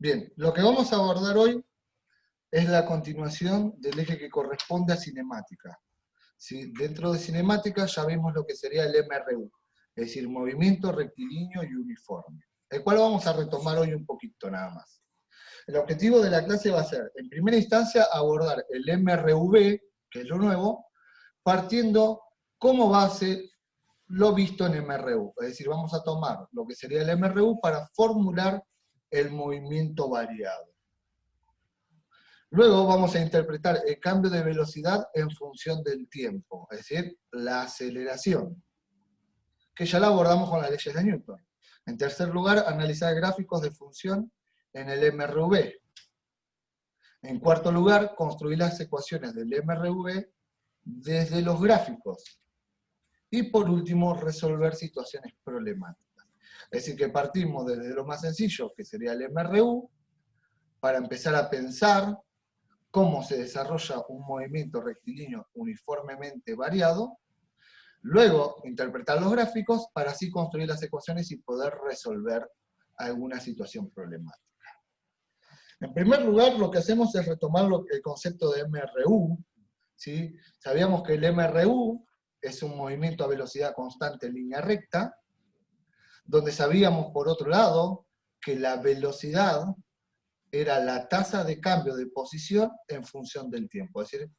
Bien, lo que vamos a abordar hoy es la continuación del eje que corresponde a cinemática. ¿Sí? Dentro de cinemática ya vimos lo que sería el MRU, es decir, movimiento rectilíneo y uniforme, el cual vamos a retomar hoy un poquito nada más. El objetivo de la clase va a ser, en primera instancia, abordar el MRV, que es lo nuevo, partiendo como base lo visto en MRU. Es decir, vamos a tomar lo que sería el MRU para formular el movimiento variado. Luego vamos a interpretar el cambio de velocidad en función del tiempo, es decir, la aceleración, que ya la abordamos con las leyes de Newton. En tercer lugar, analizar gráficos de función en el MRV. En cuarto lugar, construir las ecuaciones del MRV desde los gráficos. Y por último, resolver situaciones problemáticas. Es decir, que partimos desde lo más sencillo, que sería el MRU, para empezar a pensar cómo se desarrolla un movimiento rectilíneo uniformemente variado, luego interpretar los gráficos para así construir las ecuaciones y poder resolver alguna situación problemática. En primer lugar, lo que hacemos es retomar el concepto de MRU. ¿Sí? Sabíamos que el MRU es un movimiento a velocidad constante en línea recta, donde sabíamos, por otro lado, que la velocidad era la tasa de cambio de posición en función del tiempo. Es decir,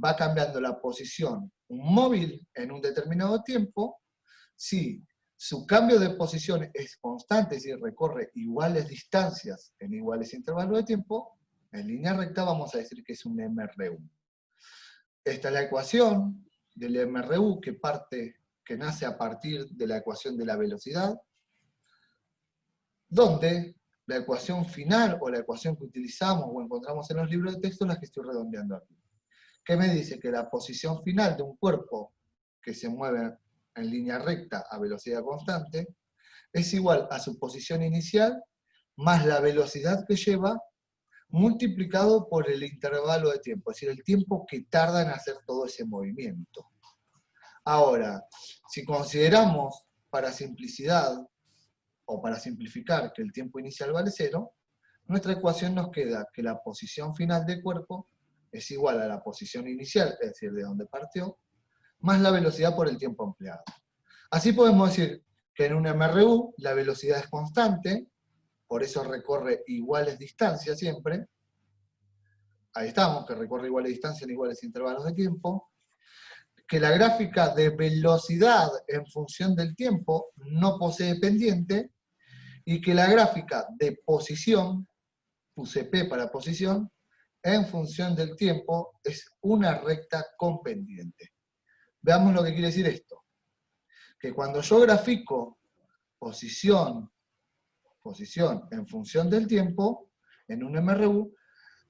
va cambiando la posición un móvil en un determinado tiempo, si su cambio de posición es constante, es decir, recorre iguales distancias en iguales intervalos de tiempo, en línea recta vamos a decir que es un MRU. Esta es la ecuación del MRU que nace a partir de la ecuación de la velocidad, donde la ecuación final o la ecuación que utilizamos o encontramos en los libros de texto es la que estoy redondeando aquí. ¿Qué me dice? Que la posición final de un cuerpo que se mueve en línea recta a velocidad constante es igual a su posición inicial más la velocidad que lleva multiplicado por el intervalo de tiempo, es decir, el tiempo que tarda en hacer todo ese movimiento. Ahora, si consideramos para simplicidad o para simplificar que el tiempo inicial vale 0, nuestra ecuación nos queda que la posición final del cuerpo es igual a la posición inicial, es decir, de donde partió, más la velocidad por el tiempo empleado. Así podemos decir que en un MRU la velocidad es constante, por eso recorre iguales distancias siempre. Ahí estamos, que recorre iguales distancias en iguales intervalos de tiempo. Que la gráfica de velocidad en función del tiempo no posee pendiente, y que la gráfica de posición, puse P para posición, en función del tiempo es una recta con pendiente. Veamos lo que quiere decir esto. Que cuando yo grafico posición en función del tiempo, en un MRU,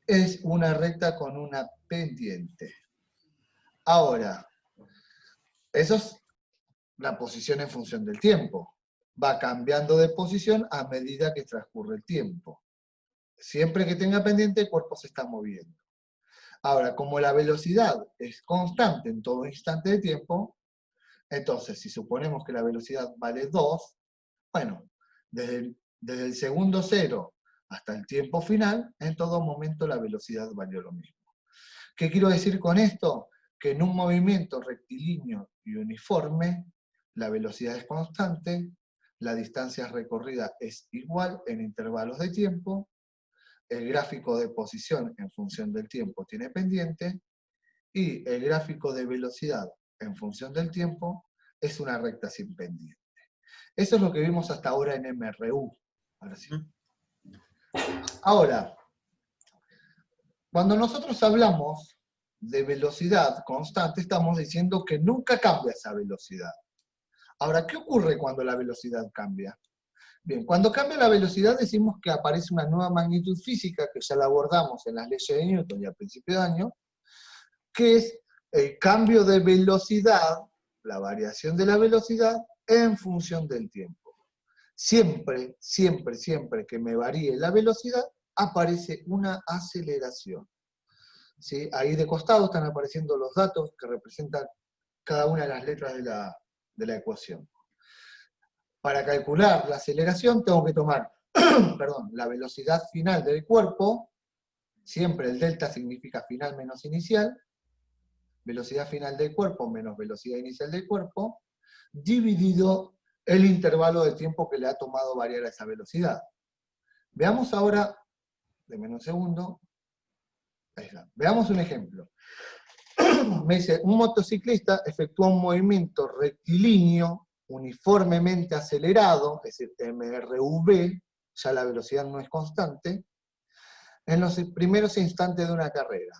es una recta con una pendiente. Ahora, eso es la posición en función del tiempo. Va cambiando de posición a medida que transcurre el tiempo. Siempre que tenga pendiente, el cuerpo se está moviendo. Ahora, como la velocidad es constante en todo instante de tiempo, entonces, si suponemos que la velocidad vale 2, bueno, desde el segundo 0 hasta el tiempo final, en todo momento la velocidad valió lo mismo. ¿Qué quiero decir con esto? Que en un movimiento rectilíneo y uniforme, la velocidad es constante, la distancia recorrida es igual en intervalos de tiempo, el gráfico de posición en función del tiempo tiene pendiente, y el gráfico de velocidad en función del tiempo es una recta sin pendiente. Eso es lo que vimos hasta ahora en MRU. Ahora sí. Ahora, cuando nosotros hablamos de velocidad constante, estamos diciendo que nunca cambia esa velocidad. Ahora, ¿qué ocurre cuando la velocidad cambia? Bien, cuando cambia la velocidad decimos que aparece una nueva magnitud física, que ya la abordamos en las leyes de Newton y al principio de año, que es el cambio de velocidad, la variación de la velocidad en función del tiempo. Siempre, siempre, siempre que me varíe la velocidad, aparece una aceleración. ¿Sí? Ahí de costado están apareciendo los datos que representan cada una de las letras de la ecuación. Para calcular la aceleración tengo que tomar perdón, la velocidad final del cuerpo, siempre el delta significa final menos inicial, velocidad final del cuerpo menos velocidad inicial del cuerpo, dividido el intervalo de tiempo que le ha tomado variar a esa velocidad. Veamos ahora, denme un segundo, ahí está. Veamos un ejemplo. Me dice, un motociclista efectúa un movimiento rectilíneo, uniformemente acelerado, es decir, MRV, ya la velocidad no es constante, en los primeros instantes de una carrera.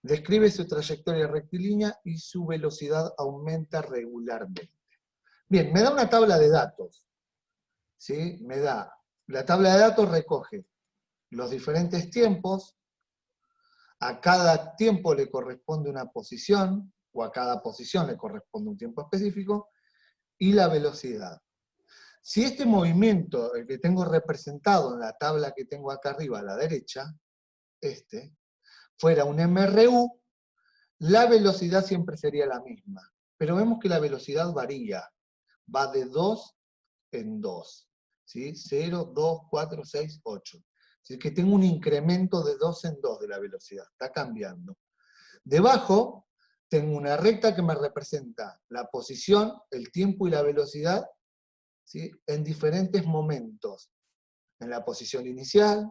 Describe su trayectoria rectilínea y su velocidad aumenta regularmente. Bien, me da una tabla de datos. ¿Sí? La tabla de datos recoge los diferentes tiempos, a cada tiempo le corresponde una posición, o a cada posición le corresponde un tiempo específico, y la velocidad. Si este movimiento, el que tengo representado en la tabla que tengo acá arriba a la derecha, fuera un MRU, la velocidad siempre sería la misma. Pero vemos que la velocidad varía, va de 2 en 2. ¿Sí? 0, 2, 4, 6, 8. Es que tengo un incremento de 2 en 2 de la velocidad, está cambiando. Debajo tengo una recta que me representa la posición, el tiempo y la velocidad, ¿sí? En diferentes momentos. En la posición inicial,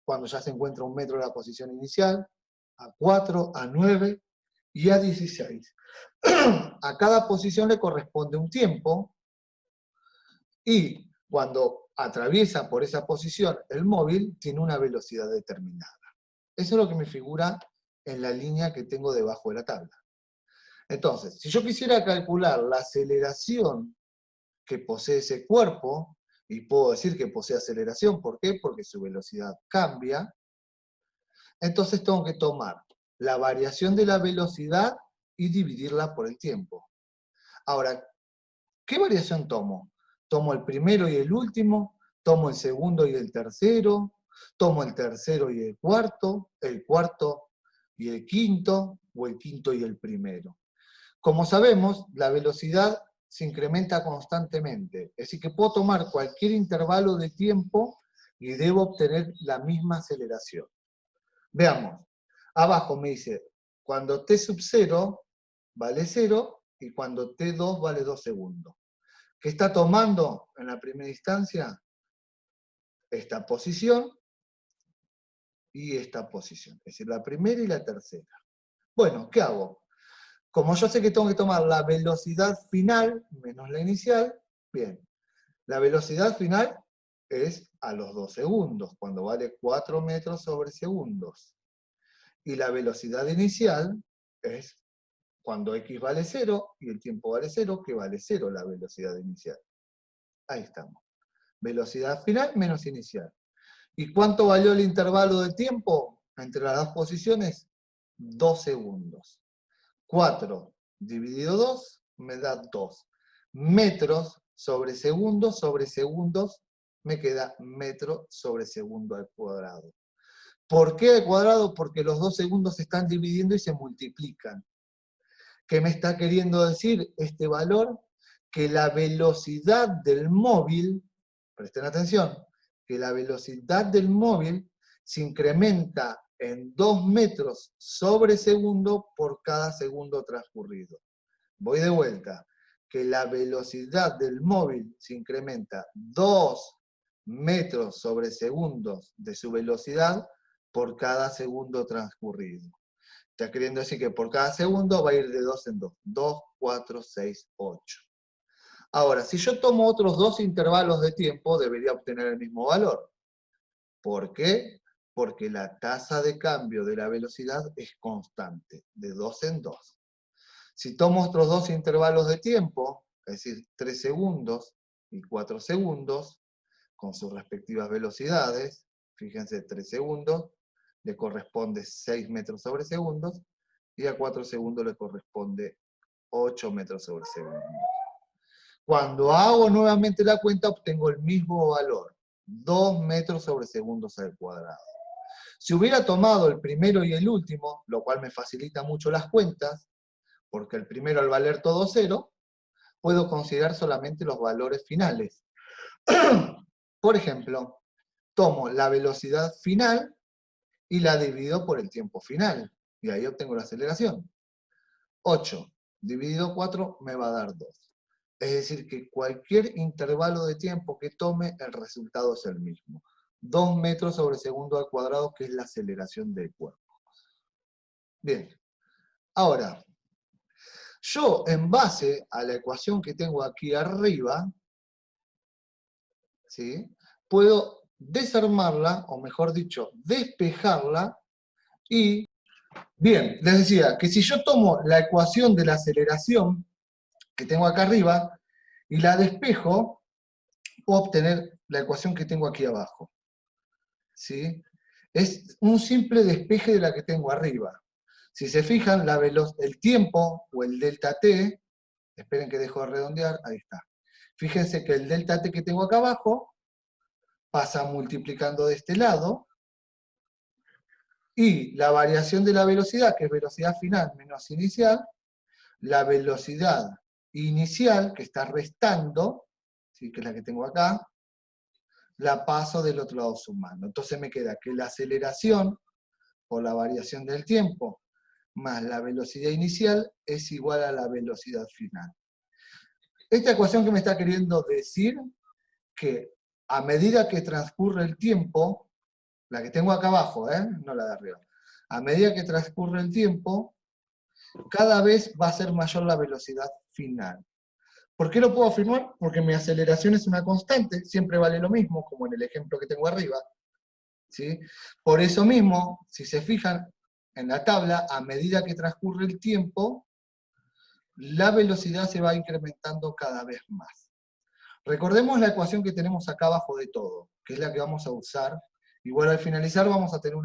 cuando ya se encuentra 1 metro de la posición inicial, a 4, a 9 y a 16. A cada posición le corresponde un tiempo, y cuando atraviesa por esa posición el móvil, tiene una velocidad determinada. Eso es lo que me figura en la línea que tengo debajo de la tabla. Entonces, si yo quisiera calcular la aceleración que posee ese cuerpo, y puedo decir que posee aceleración, ¿por qué? Porque su velocidad cambia, entonces tengo que tomar la variación de la velocidad y dividirla por el tiempo. Ahora, ¿qué variación tomo? ¿Tomo el primero y el último? ¿Tomo el segundo y el tercero? ¿Tomo el tercero y el cuarto y el quinto, o el quinto y el primero? Como sabemos, la velocidad se incrementa constantemente, es decir, que puedo tomar cualquier intervalo de tiempo y debo obtener la misma aceleración. Veamos, abajo me dice, cuando t sub 0 vale 0, y cuando t2 vale 2 segundos. ¿Qué está tomando en la primera instancia? Esta posición y esta posición, es decir, la primera y la tercera. Bueno, ¿qué hago? Como yo sé que tengo que tomar la velocidad final menos la inicial, bien, la velocidad final es a los 2 segundos, cuando vale 4 metros sobre segundos. Y la velocidad inicial es cuando x vale 0 y el tiempo vale 0, que vale 0 la velocidad inicial. Ahí estamos. Velocidad final menos inicial. ¿Y cuánto valió el intervalo de tiempo entre las dos posiciones? 2 segundos. 4 dividido 2 me da 2. Metros sobre segundos, me queda metro sobre segundo al cuadrado. ¿Por qué al cuadrado? Porque los 2 segundos se están dividiendo y se multiplican. ¿Qué me está queriendo decir este valor? Que la velocidad del móvil, presten atención, que la velocidad del móvil se incrementa en 2 metros sobre segundo por cada segundo transcurrido. Voy de vuelta, que la velocidad del móvil se incrementa 2 metros sobre segundos de su velocidad por cada segundo transcurrido. Está queriendo decir que por cada segundo va a ir de 2 en 2. 2, 4, 6, 8. Ahora, si yo tomo otros 2 intervalos de tiempo, debería obtener el mismo valor. ¿Por qué? Porque la tasa de cambio de la velocidad es constante, de 2 en 2. Si tomo otros 2 intervalos de tiempo, es decir, 3 segundos y 4 segundos, con sus respectivas velocidades, fíjense, 3 segundos, le corresponde 6 metros sobre segundos, y a 4 segundos le corresponde 8 metros sobre segundos. Cuando hago nuevamente la cuenta, obtengo el mismo valor, 2 metros sobre segundos al cuadrado. Si hubiera tomado el primero y el último, lo cual me facilita mucho las cuentas, porque el primero al valer todo 0, puedo considerar solamente los valores finales. Por ejemplo, tomo la velocidad final y la divido por el tiempo final. Y ahí obtengo la aceleración. 8 dividido 4 me va a dar 2. Es decir, que cualquier intervalo de tiempo que tome, el resultado es el mismo. 2 metros sobre segundo al cuadrado, que es la aceleración del cuerpo. Bien. Ahora, yo en base a la ecuación que tengo aquí arriba, ¿sí?, puedo desarmarla, o mejor dicho, despejarla, y, bien, les decía que si yo tomo la ecuación de la aceleración que tengo acá arriba y la despejo, puedo obtener la ecuación que tengo aquí abajo. ¿Sí? Es un simple despeje de la que tengo arriba. Si se fijan, el tiempo o el delta t, esperen que dejo de redondear, ahí está. Fíjense que el delta t que tengo acá abajo pasa multiplicando de este lado, y la variación de la velocidad, que es velocidad final menos inicial, la velocidad inicial, que está restando, ¿sí?, que es la que tengo acá, la paso del otro lado sumando. Entonces me queda que la aceleración, por la variación del tiempo, más la velocidad inicial, es igual a la velocidad final. Esta ecuación que me está queriendo decir que a medida que transcurre el tiempo, la que tengo acá abajo, no la de arriba, a medida que transcurre el tiempo, cada vez va a ser mayor la velocidad final. ¿Por qué lo puedo afirmar? Porque mi aceleración es una constante, siempre vale lo mismo, como en el ejemplo que tengo arriba. ¿Sí? Por eso mismo, si se fijan en la tabla, a medida que transcurre el tiempo, la velocidad se va incrementando cada vez más. Recordemos la ecuación que tenemos acá abajo de todo, que es la que vamos a usar. Igual al finalizar vamos a tener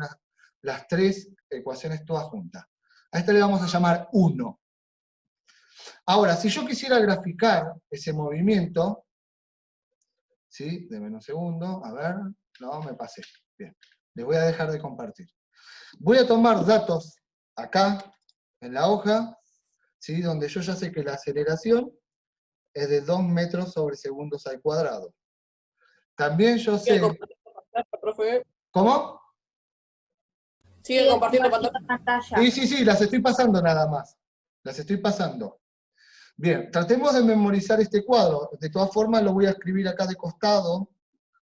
las tres ecuaciones todas juntas. A esta le vamos a llamar 1. Ahora, si yo quisiera graficar ese movimiento, ¿sí? Deme un segundo, a ver, no, me pasé. Bien, les voy a dejar de compartir. Voy a tomar datos acá, en la hoja, ¿sí?, donde yo ya sé que la aceleración es de 2 metros sobre segundos al cuadrado. También yo Sigue sé... compartiendo pantalla, profe. ¿Cómo? Sigue compartiendo pantalla. Sí, las estoy pasando nada más. Las estoy pasando. Bien, tratemos de memorizar este cuadro. De todas formas lo voy a escribir acá de costado.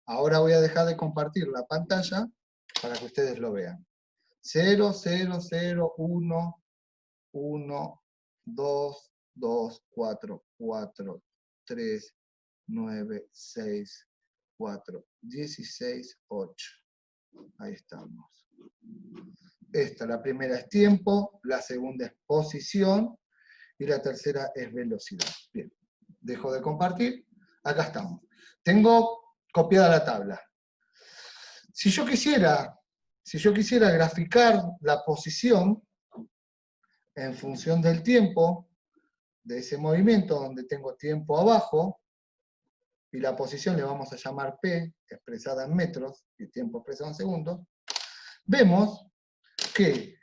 Ahora voy a dejar de compartir la pantalla para que ustedes lo vean. 0, 0, 0, 1, 1, 2, 2, 4, 4, 3, 9, 6, 4, 16, 8. Ahí estamos. Esta, la primera es tiempo, la segunda es posición, y la tercera es velocidad. Bien, dejo de compartir, acá estamos. Tengo copiada la tabla. Si yo quisiera graficar la posición en función del tiempo de ese movimiento, donde tengo tiempo abajo, y la posición le vamos a llamar P, expresada en metros, y tiempo expresado en segundos, vemos que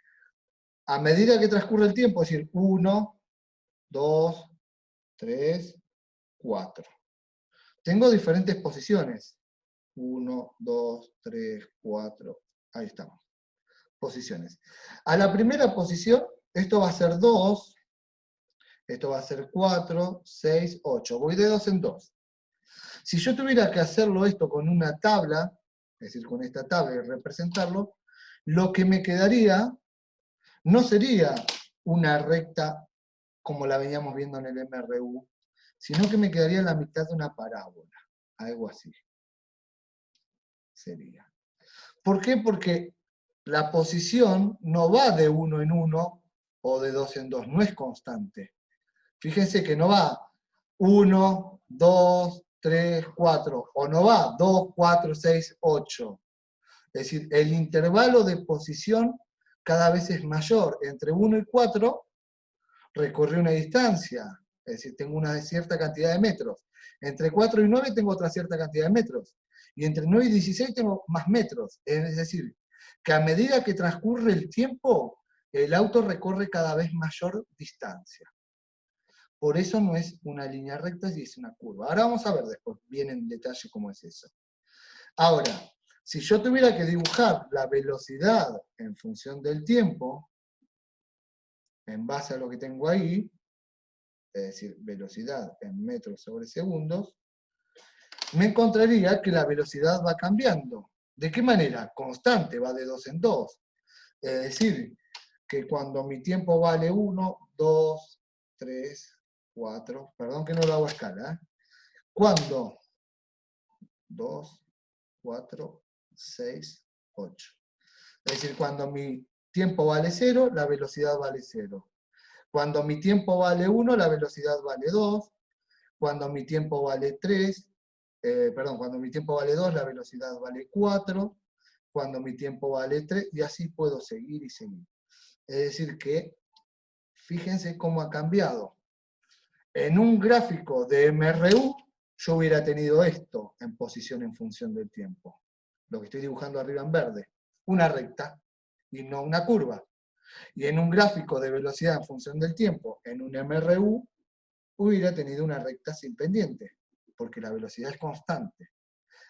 a medida que transcurre el tiempo, es decir, 1, 2, 3, 4. Tengo diferentes posiciones. 1, 2, 3, 4. Ahí estamos. Posiciones. A la primera posición, esto va a ser 2, esto va a ser 4, 6, 8. Voy de 2 en 2. Si yo tuviera que hacerlo esto con una tabla, es decir, con esta tabla y representarlo, lo que me quedaría no sería una recta como la veníamos viendo en el MRU, sino que me quedaría en la mitad de una parábola, algo así sería. ¿Por qué? Porque la posición no va de 1 en 1 o de 2 en 2, no es constante. Fíjense que no va 1, 2, 3, 4, o no va 2, 4, 6, 8. Es decir, el intervalo de posición cada vez es mayor. Entre 1 y 4 recorrí una distancia, es decir, tengo una cierta cantidad de metros. Entre 4 y 9 tengo otra cierta cantidad de metros. Y entre 9 y 16 tengo más metros. Es decir, que a medida que transcurre el tiempo, el auto recorre cada vez mayor distancia. Por eso no es una línea recta, y es una curva. Ahora vamos a ver después bien en detalle cómo es eso. Ahora, si yo tuviera que dibujar la velocidad en función del tiempo, en base a lo que tengo ahí, es decir, velocidad en metros sobre segundos, me encontraría que la velocidad va cambiando. ¿De qué manera? Constante, va de 2 en 2. Es decir, que cuando mi tiempo vale 1, 2, 3, 4, perdón que no lo hago a escala, ¿eh? Cuando 2, 4, 6, 8. Es decir, cuando mi tiempo vale 0, la velocidad vale 0. Cuando mi tiempo vale 1, la velocidad vale 2. Cuando mi tiempo vale 3, cuando mi tiempo vale 2, la velocidad vale 4. Cuando mi tiempo vale 3, y así puedo seguir y seguir. Es decir que, fíjense cómo ha cambiado. En un gráfico de MRU, yo hubiera tenido esto en posición en función del tiempo. Lo que estoy dibujando arriba en verde. Una recta y no una curva. Y en un gráfico de velocidad en función del tiempo, en un MRU, hubiera tenido una recta sin pendiente, porque la velocidad es constante.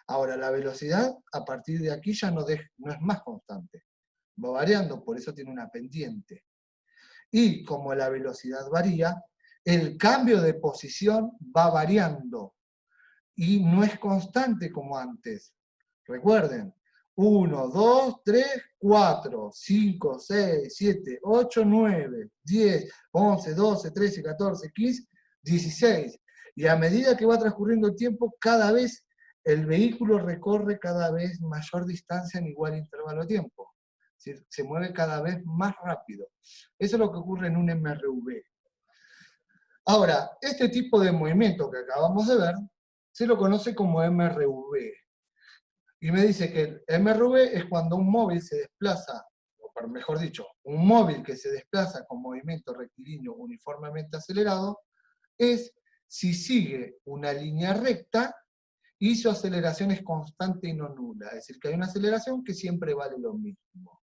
Ahora, la velocidad a partir de aquí ya no es más constante. Va variando, por eso tiene una pendiente. Y como la velocidad varía, el cambio de posición va variando. Y no es constante como antes. Recuerden, 1, 2, 3, 4, 5, 6, 7, 8, 9, 10, 11, 12, 13, 14, 15, 16. Y a medida que va transcurriendo el tiempo, cada vez el vehículo recorre cada vez mayor distancia en igual intervalo de tiempo. Es decir, se mueve cada vez más rápido. Eso es lo que ocurre en un MRV. Ahora, este tipo de movimiento que acabamos de ver, se lo conoce como MRV. Y me dice que el MRV es cuando un móvil se desplaza, o mejor dicho, un móvil que se desplaza con movimiento rectilíneo uniformemente acelerado, es si sigue una línea recta y su aceleración es constante y no nula. Es decir, que hay una aceleración que siempre vale lo mismo.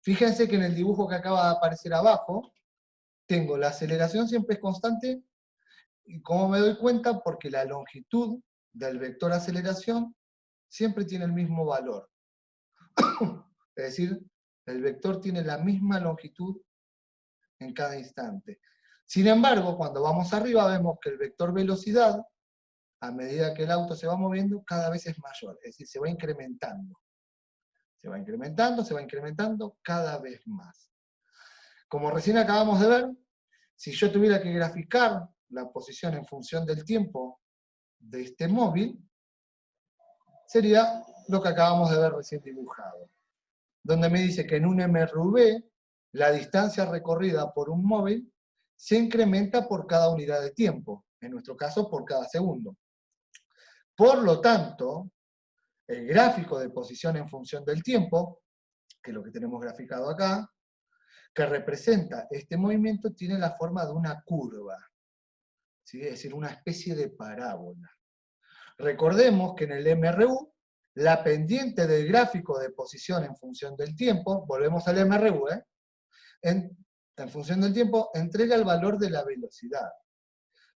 Fíjense que en el dibujo que acaba de aparecer abajo, tengo la aceleración siempre es constante. ¿Y cómo me doy cuenta? Porque la longitud del vector aceleración siempre tiene el mismo valor. Es decir, el vector tiene la misma longitud en cada instante. Sin embargo, cuando vamos arriba vemos que el vector velocidad, a medida que el auto se va moviendo, cada vez es mayor. Es decir, se va incrementando. Se va incrementando cada vez más. Como recién acabamos de ver, si yo tuviera que graficar la posición en función del tiempo de este móvil, sería lo que acabamos de ver recién dibujado. Donde me dice que en un MRV, la distancia recorrida por un móvil se incrementa por cada unidad de tiempo, en nuestro caso por cada segundo. Por lo tanto, el gráfico de posición en función del tiempo, que es lo que tenemos graficado acá, que representa este movimiento, tiene la forma de una curva, ¿sí? Es decir, una especie de parábola. Recordemos que en el MRU, la pendiente del gráfico de posición en función del tiempo, volvemos al MRU, en función del tiempo, entrega el valor de la velocidad.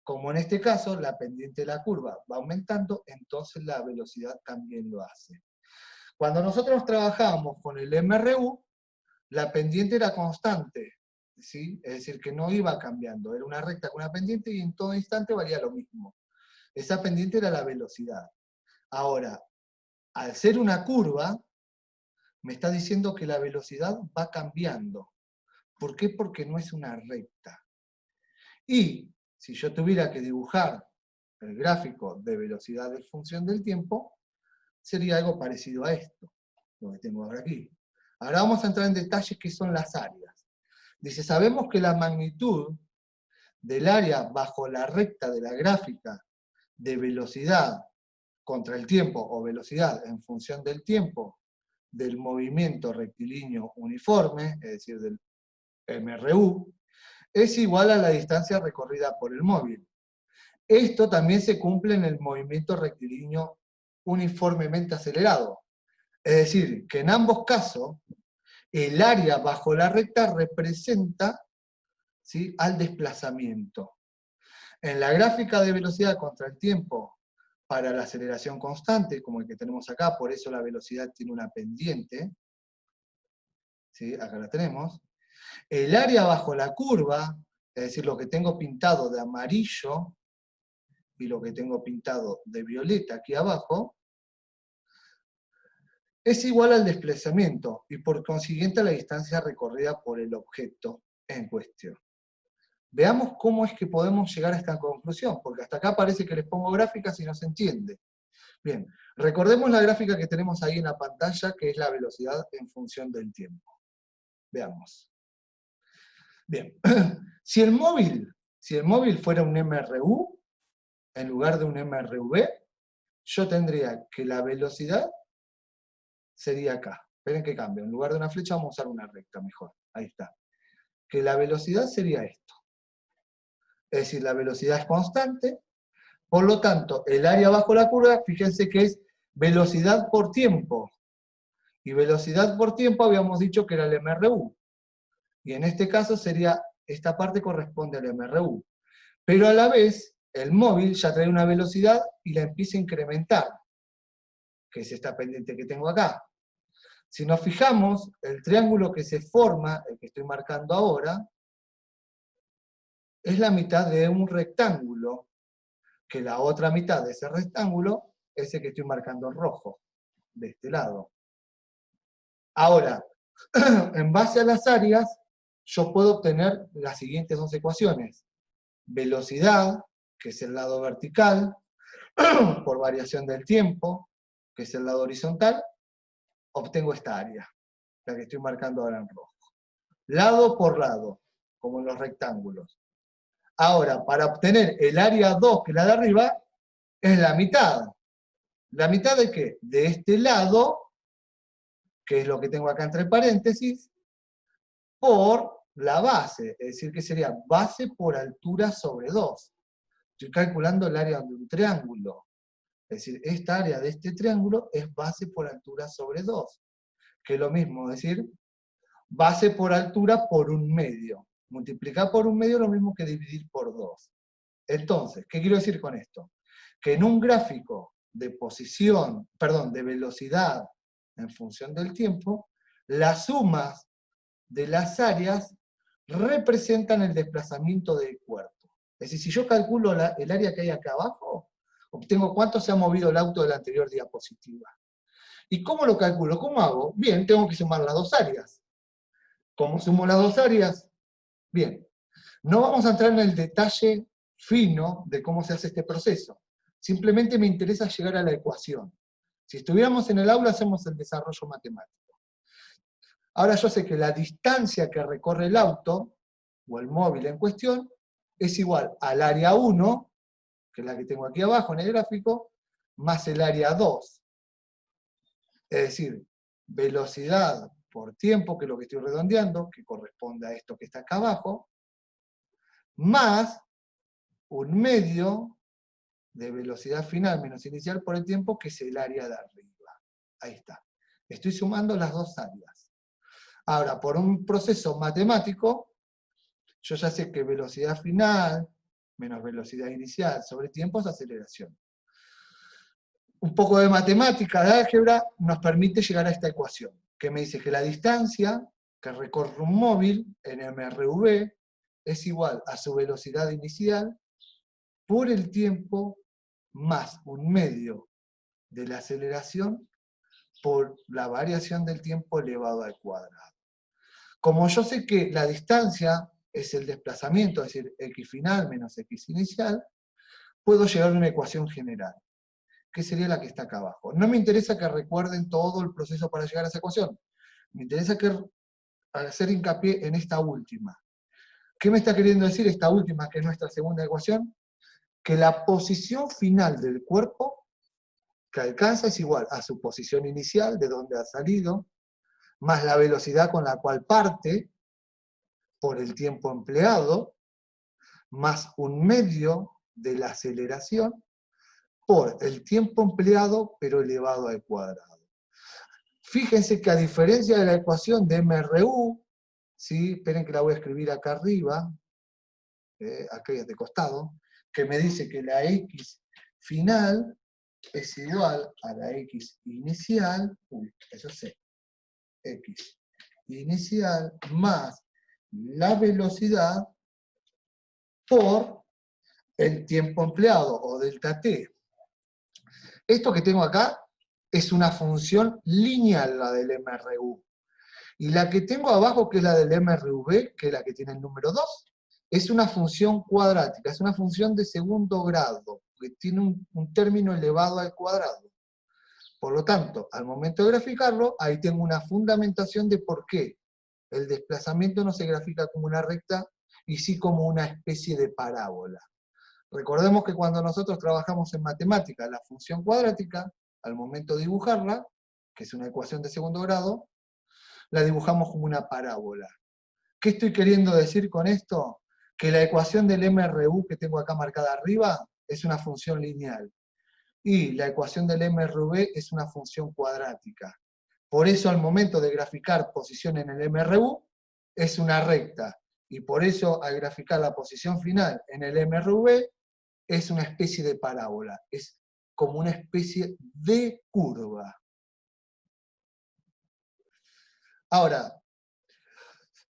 Como en este caso, la pendiente de la curva va aumentando, entonces la velocidad también lo hace. Cuando nosotros trabajamos con el MRU, la pendiente era constante, ¿sí? Es decir, que no iba cambiando, era una recta con una pendiente y en todo instante valía lo mismo. Esa pendiente era la velocidad. Ahora, al ser una curva, me está diciendo que la velocidad va cambiando. ¿Por qué? Porque no es una recta. Y si yo tuviera que dibujar el gráfico de velocidad de función del tiempo, sería algo parecido a esto, lo que tengo ahora aquí. Ahora vamos a entrar en detalles que son las áreas. Dice, sabemos que la magnitud del área bajo la recta de la gráfica de velocidad contra el tiempo, o velocidad en función del tiempo, del movimiento rectilíneo uniforme, es decir, del MRU, es igual a la distancia recorrida por el móvil. Esto también se cumple en el movimiento rectilíneo uniformemente acelerado. Es decir, que en ambos casos, el área bajo la recta representa, ¿sí?, al desplazamiento. En la gráfica de velocidad contra el tiempo para la aceleración constante, como el que tenemos acá, por eso la velocidad tiene una pendiente. ¿Sí? Acá la tenemos. El área bajo la curva, es decir, lo que tengo pintado de amarillo y lo que tengo pintado de violeta aquí abajo, es igual al desplazamiento y por consiguiente a la distancia recorrida por el objeto en cuestión. Veamos cómo es que podemos llegar a esta conclusión, porque hasta acá parece que les pongo gráficas y no se entiende. Bien, recordemos la gráfica que tenemos ahí en la pantalla, que es la velocidad en función del tiempo. Veamos. Bien, si el móvil fuera un MRU, en lugar de un MRV, yo tendría que la velocidad sería acá. Esperen que cambie. En lugar de una flecha vamos a usar una recta mejor. Ahí está. Que la velocidad sería esto. Es decir, la velocidad es constante. Por lo tanto, el área bajo la curva, fíjense que es velocidad por tiempo. Y velocidad por tiempo habíamos dicho que era el MRU. Y en este caso sería, esta parte corresponde al MRU. Pero a la vez, el móvil ya trae una velocidad y la empieza a incrementar, que es esta pendiente que tengo acá. Si nos fijamos, el triángulo que se forma, el que estoy marcando ahora, es la mitad de un rectángulo, que la otra mitad de ese rectángulo es el que estoy marcando en rojo, de este lado. Ahora, en base a las áreas, yo puedo obtener las siguientes dos ecuaciones. Velocidad, que es el lado vertical, por variación del tiempo, que es el lado horizontal, obtengo esta área, la que estoy marcando ahora en rojo. Lado por lado, como en los rectángulos. Ahora, para obtener el área 2, que es la de arriba, es la mitad. ¿La mitad de qué? De este lado, que es lo que tengo acá entre paréntesis, por la base, es decir, que sería base por altura sobre 2. Estoy calculando el área de un triángulo. Es decir, esta área de este triángulo es base por altura sobre 2. Que es lo mismo, es decir, base por altura por un medio. Multiplicar por un medio es lo mismo que dividir por 2. Entonces, ¿qué quiero decir con esto? Que en un gráfico de posición, perdón, de velocidad en función del tiempo, las sumas de las áreas representan el desplazamiento del cuerpo. Es decir, si yo calculo el área que hay acá abajo, obtengo cuánto se ha movido el auto de la anterior diapositiva. ¿Y cómo lo calculo? ¿Cómo hago? Bien, tengo que sumar las dos áreas. ¿Cómo sumo las dos áreas? Bien, no vamos a entrar en el detalle fino de cómo se hace este proceso. Simplemente me interesa llegar a la ecuación. Si estuviéramos en el aula, hacemos el desarrollo matemático. Ahora yo sé que la distancia que recorre el auto, o el móvil en cuestión, es igual al área 1, que es la que tengo aquí abajo en el gráfico, más el área 2. Es decir, velocidad por tiempo, que es lo que estoy redondeando, que corresponde a esto que está acá abajo, más un medio de velocidad final menos inicial por el tiempo, que es el área de arriba. Ahí está. Estoy sumando las dos áreas. Ahora, por un proceso matemático, yo ya sé que velocidad final menos velocidad inicial sobre tiempo es aceleración. Un poco de matemática, de álgebra, nos permite llegar a esta ecuación, que me dice que la distancia que recorre un móvil en MRV es igual a su velocidad inicial por el tiempo más un medio de la aceleración por la variación del tiempo elevado al cuadrado. Como yo sé que la distancia es el desplazamiento, es decir, x final menos x inicial, puedo llegar a una ecuación general, que sería la que está acá abajo. No me interesa que recuerden todo el proceso para llegar a esa ecuación. Me interesa hacer hincapié en esta última. ¿Qué me está queriendo decir esta última, que es nuestra segunda ecuación? Que la posición final del cuerpo que alcanza es igual a su posición inicial, de donde ha salido, más la velocidad con la cual parte, por el tiempo empleado, más un medio de la aceleración, por el tiempo empleado, pero elevado al cuadrado. Fíjense que a diferencia de la ecuación de MRU, ¿sí? Esperen que la voy a escribir acá arriba, acá de costado, que me dice que la X final es igual a la x inicial, eso sé, x inicial más la velocidad por el tiempo empleado, o delta t. Esto que tengo acá es una función lineal, la del MRU. Y la que tengo abajo, que es la del MRV, que es la que tiene el número 2, es una función cuadrática, es una función de segundo grado, que tiene un término elevado al cuadrado. Por lo tanto, al momento de graficarlo, ahí tengo una fundamentación de por qué el desplazamiento no se grafica como una recta, y sí como una especie de parábola. Recordemos que cuando nosotros trabajamos en matemática, la función cuadrática, al momento de dibujarla, que es una ecuación de segundo grado, la dibujamos como una parábola. ¿Qué estoy queriendo decir con esto? Que la ecuación del MRU que tengo acá marcada arriba es una función lineal. Y la ecuación del MRV es una función cuadrática. Por eso al momento de graficar posición en el MRU es una recta. Y por eso al graficar la posición final en el MRV es una especie de parábola. Es como una especie de curva. Ahora,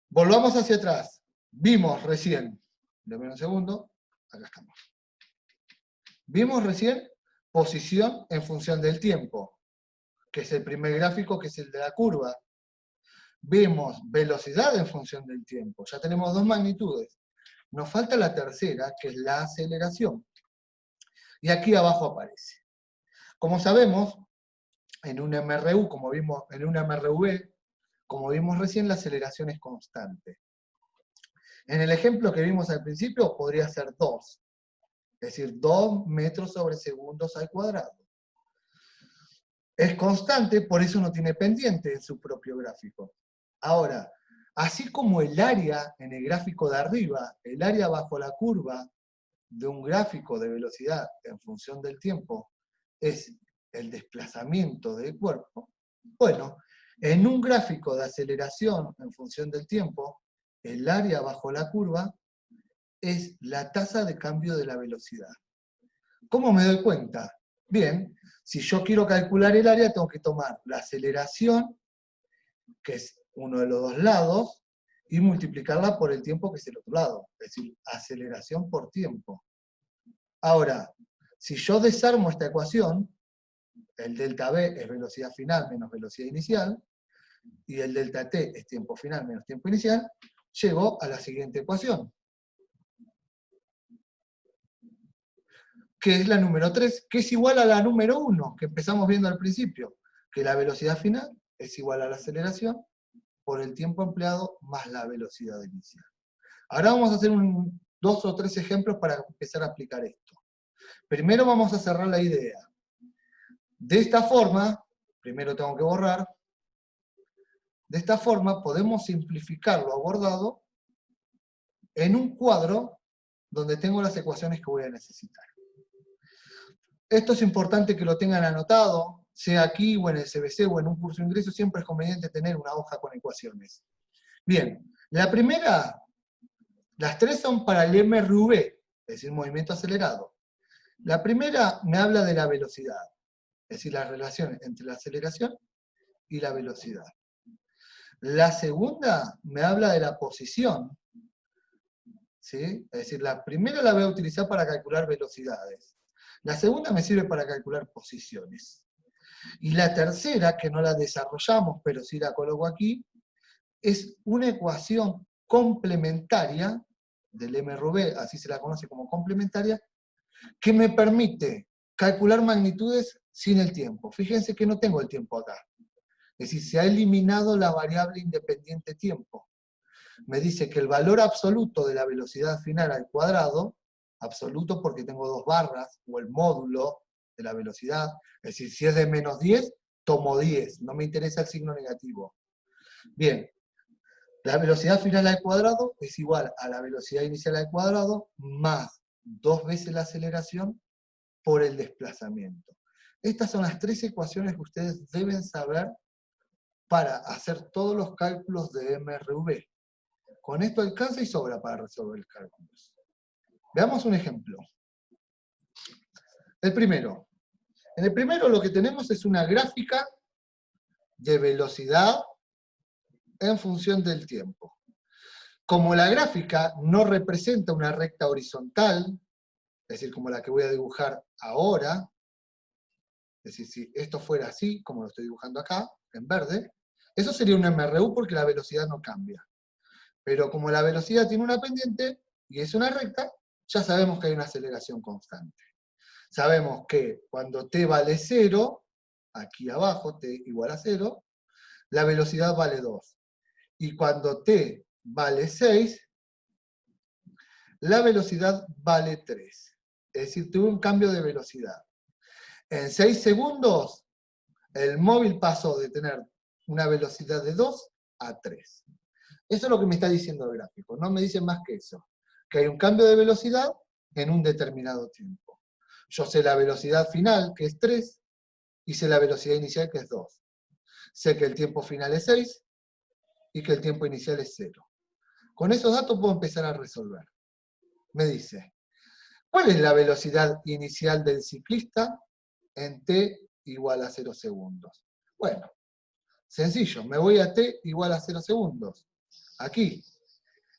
volvamos hacia atrás. Vimos recién, dame un segundo, acá estamos. Vimos recién posición en función del tiempo, que es el primer gráfico, que es el de la curva. Vemos velocidad en función del tiempo, ya tenemos dos magnitudes. Nos falta la tercera, que es la aceleración. Y aquí abajo aparece. Como sabemos, en un MRU, como vimos, en un MRV, como vimos recién, la aceleración es constante. En el ejemplo que vimos al principio, podría ser 2. Es decir, 2 metros sobre segundos al cuadrado. Es constante, por eso no tiene pendiente en su propio gráfico. Ahora, así como el área en el gráfico de arriba, el área bajo la curva de un gráfico de velocidad en función del tiempo es el desplazamiento del cuerpo, bueno, en un gráfico de aceleración en función del tiempo, el área bajo la curva es la tasa de cambio de la velocidad. ¿Cómo me doy cuenta? Bien, si yo quiero calcular el área, tengo que tomar la aceleración, que es uno de los dos lados, y multiplicarla por el tiempo, que es el otro lado. Es decir, aceleración por tiempo. Ahora, si yo desarmo esta ecuación, el delta B es velocidad final menos velocidad inicial, y el delta T es tiempo final menos tiempo inicial, llego a la siguiente ecuación, que es la número 3, que es igual a la número 1, que empezamos viendo al principio, que la velocidad final es igual a la aceleración por el tiempo empleado más la velocidad inicial. Ahora vamos a hacer 2 o 3 ejemplos para empezar a aplicar esto. Primero vamos a cerrar la idea. De esta forma, primero tengo que borrar, de esta forma podemos simplificar lo abordado en un cuadro donde tengo las ecuaciones que voy a necesitar. Esto es importante que lo tengan anotado, sea aquí o en el CBC o en un curso de ingreso, siempre es conveniente tener una hoja con ecuaciones. Bien, la primera, las tres son para el MRV, es decir, movimiento acelerado. La primera me habla de la velocidad, es decir, la relación entre la aceleración y la velocidad. La segunda me habla de la posición, ¿sí? Es decir, la primera la voy a utilizar para calcular velocidades. La segunda me sirve para calcular posiciones. Y la tercera, que no la desarrollamos, pero sí la coloco aquí, es una ecuación complementaria del MRV, así se la conoce como complementaria, que me permite calcular magnitudes sin el tiempo. Fíjense que no tengo el tiempo acá. Es decir, se ha eliminado la variable independiente tiempo. Me dice que el valor absoluto de la velocidad final al cuadrado, absoluto porque tengo dos barras, o el módulo de la velocidad, es decir, si es de menos 10, tomo 10, no me interesa el signo negativo. Bien, la velocidad final al cuadrado es igual a la velocidad inicial al cuadrado más 2 veces la aceleración por el desplazamiento. Estas son las 3 ecuaciones que ustedes deben saber para hacer todos los cálculos de MRV. Con esto alcanza y sobra para resolver cálculos. Veamos un ejemplo. El primero. En el primero lo que tenemos es una gráfica de velocidad en función del tiempo. Como la gráfica no representa una recta horizontal, es decir, como la que voy a dibujar ahora, es decir, si esto fuera así, como lo estoy dibujando acá, en verde, eso sería un MRU porque la velocidad no cambia. Pero como la velocidad tiene una pendiente y es una recta, ya sabemos que hay una aceleración constante. Sabemos que cuando t vale 0, aquí abajo, t igual a 0, la velocidad vale 2. Y cuando t vale 6, la velocidad vale 3. Es decir, tuve un cambio de velocidad. En 6 segundos, el móvil pasó de tener una velocidad de 2 a 3. Eso es lo que me está diciendo el gráfico. No me dice más que eso. Que hay un cambio de velocidad en un determinado tiempo. Yo sé la velocidad final, que es 3, y sé la velocidad inicial, que es 2. Sé que el tiempo final es 6 y que el tiempo inicial es 0. Con esos datos puedo empezar a resolver. Me dice, ¿cuál es la velocidad inicial del ciclista en t igual a 0 segundos? Bueno, sencillo, me voy a t igual a 0 segundos. Aquí.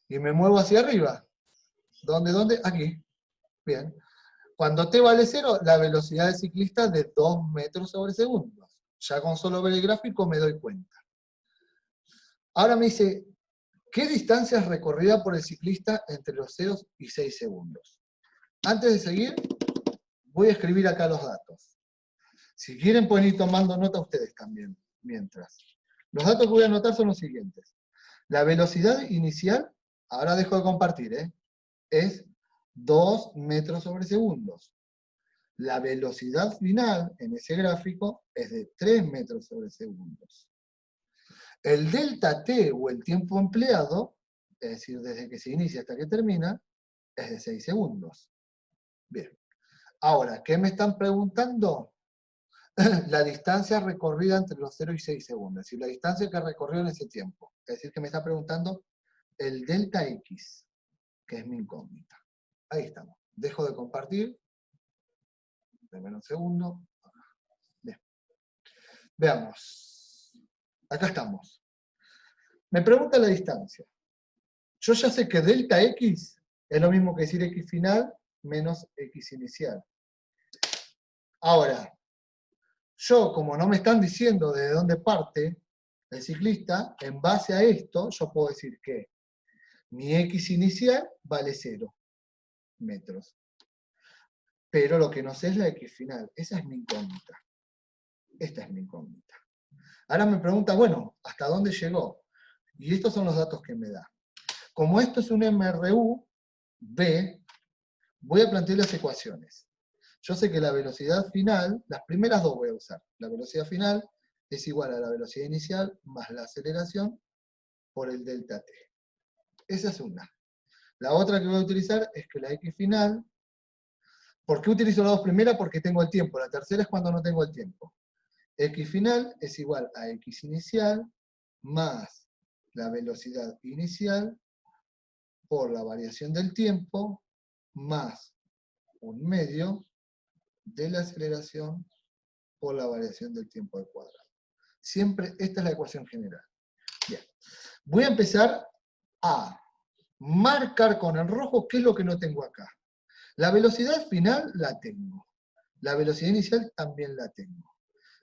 Y me muevo hacia arriba. ¿Dónde? Aquí. Bien. Cuando t vale 0, la velocidad del ciclista es de 2 metros sobre segundo. Ya con solo ver el gráfico me doy cuenta. Ahora me dice, ¿qué distancia es recorrida por el ciclista entre los 0 y 6 segundos? Antes de seguir, voy a escribir acá los datos. Si quieren pueden ir tomando nota ustedes también, mientras. Los datos que voy a anotar son los siguientes. La velocidad inicial, ahora dejo de compartir, es 2 metros sobre segundos. La velocidad final en ese gráfico es de 3 metros sobre segundos. El delta t o el tiempo empleado, es decir, desde que se inicia hasta que termina, es de 6 segundos. Bien. Ahora, ¿qué me están preguntando? La distancia recorrida entre los 0 y 6 segundos, es decir, la distancia que recorrió en ese tiempo. Es decir, que me está preguntando el delta x, que es mi incógnita. Ahí estamos. Dejo de compartir. Deme un segundo. Bien. Veamos. Acá estamos. Me pregunta la distancia. Yo ya sé que delta x es lo mismo que decir x final menos x inicial. Ahora, yo, como no me están diciendo de dónde parte el ciclista, en base a esto, yo puedo decir que mi x inicial vale 0 metros. Pero lo que no sé es la x final. Esa es mi incógnita. Esta es mi incógnita. Ahora me pregunta, bueno, ¿hasta dónde llegó? Y estos son los datos que me da. Como esto es un MRU, B, voy a plantear las ecuaciones. Yo sé que la velocidad final, las primeras dos voy a usar. La velocidad final es igual a la velocidad inicial más la aceleración por el delta t. Esa es una. La otra que voy a utilizar es que la x final, ¿por qué utilizo las dos primeras? Porque tengo el tiempo. La tercera es cuando no tengo el tiempo. X final es igual a x inicial más la velocidad inicial por la variación del tiempo más un medio de la aceleración por la variación del tiempo al cuadrado. Siempre esta es la ecuación general. Bien. Voy a empezar a marcar con el rojo qué es lo que no tengo acá. La velocidad final la tengo. La velocidad inicial también la tengo.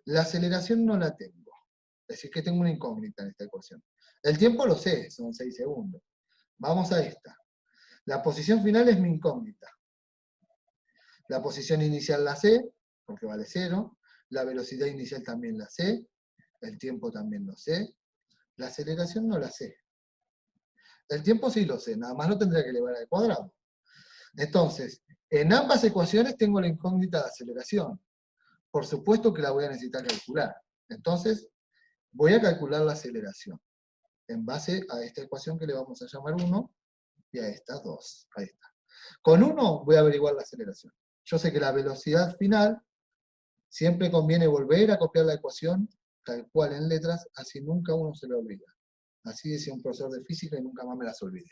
La aceleración no la tengo. Es decir, que tengo una incógnita en esta ecuación. El tiempo lo sé, son 6 segundos. Vamos a esta. La posición final es mi incógnita. La posición inicial la sé, porque vale 0. La velocidad inicial también la sé. El tiempo también lo sé. La aceleración no la sé. El tiempo sí lo sé, nada más lo tendría que elevar al cuadrado. Entonces, en ambas ecuaciones tengo la incógnita de aceleración. Por supuesto que la voy a necesitar calcular. Entonces, voy a calcular la aceleración en base a esta ecuación que le vamos a llamar 1 y a esta 2. Ahí está. Con 1 voy a averiguar la aceleración. Yo sé que la velocidad final siempre conviene volver a copiar la ecuación tal cual en letras, así nunca uno se lo olvida. Así decía un profesor de física y nunca más me las olvidé.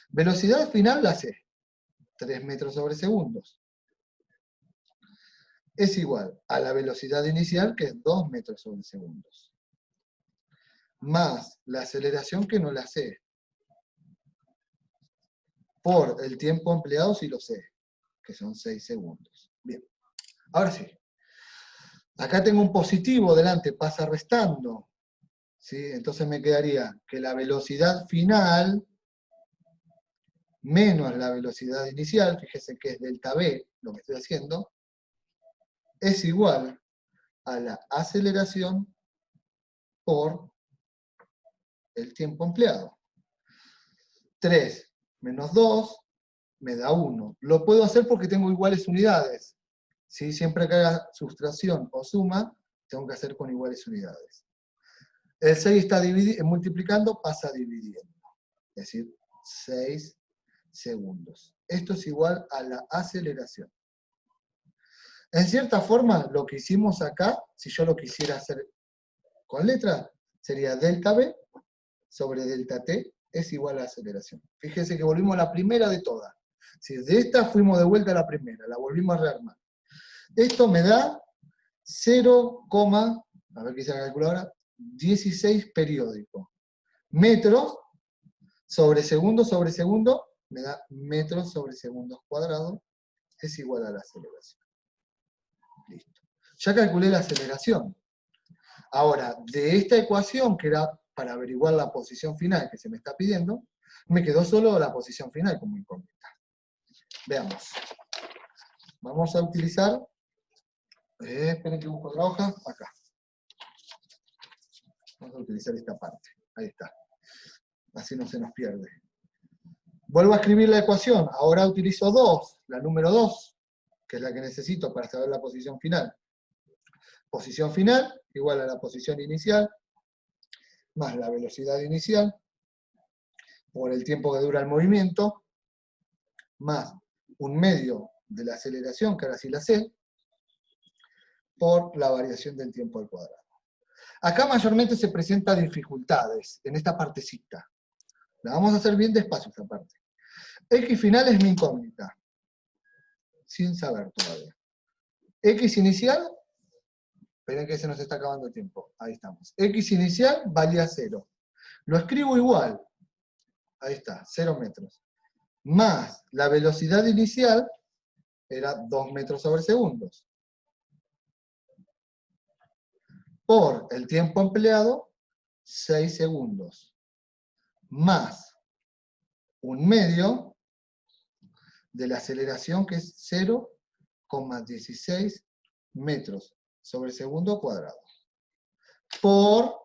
Velocidad final la sé. 3 metros sobre segundos. es igual a la velocidad inicial, que es 2 metros sobre segundos, más la aceleración, que no la sé, por el tiempo empleado, si lo sé, que son 6 segundos. Bien, ahora sí. Acá tengo un positivo delante, pasa restando, ¿sí? Entonces me quedaría que la velocidad final menos la velocidad inicial, fíjese que es delta v lo que estoy haciendo, es igual a la aceleración por el tiempo empleado. 3 menos 2 me da 1. Lo puedo hacer porque tengo iguales unidades. ¿Sí? Siempre que haga sustracción o suma, tengo que hacer con iguales unidades. El 6 está multiplicando, pasa dividiendo. Es decir, 6 segundos. Esto es igual a la aceleración. En cierta forma, lo que hicimos acá, si yo lo quisiera hacer con letra, sería delta V sobre delta T es igual a aceleración. Fíjense que volvimos a la primera de todas. Si de esta fuimos de vuelta a la primera, la volvimos a rearmar. Esto me da 0, a ver qué hice la calculadora, 16 periódico. Metros sobre segundo, me da metros sobre segundos cuadrados, es igual a la aceleración. Listo. Ya calculé la aceleración. Ahora, de esta ecuación, que era para averiguar la posición final que se me está pidiendo, me quedó solo la posición final como incógnita. Veamos. Vamos a utilizar, esperen que busco otra hoja, acá. Vamos a utilizar esta parte, ahí está. Así no se nos pierde. Vuelvo a escribir la ecuación, ahora utilizo 2, la número 2, que es la que necesito para saber la posición final. Posición final igual a la posición inicial, más la velocidad inicial, por el tiempo que dura el movimiento, más un medio de la aceleración, que ahora sí la sé, por la variación del tiempo al cuadrado. Acá mayormente se presentan dificultades, en esta partecita. La vamos a hacer bien despacio esta parte. X final es mi incógnita, sin saber todavía. X inicial, esperen que se nos está acabando el tiempo, ahí estamos. X inicial valía 0. Lo escribo igual, ahí está, 0 metros. Más la velocidad inicial era 2 metros sobre segundos. Por el tiempo empleado, 6 segundos. Más un medio de la aceleración, que es 0,16 metros sobre segundo cuadrado. Por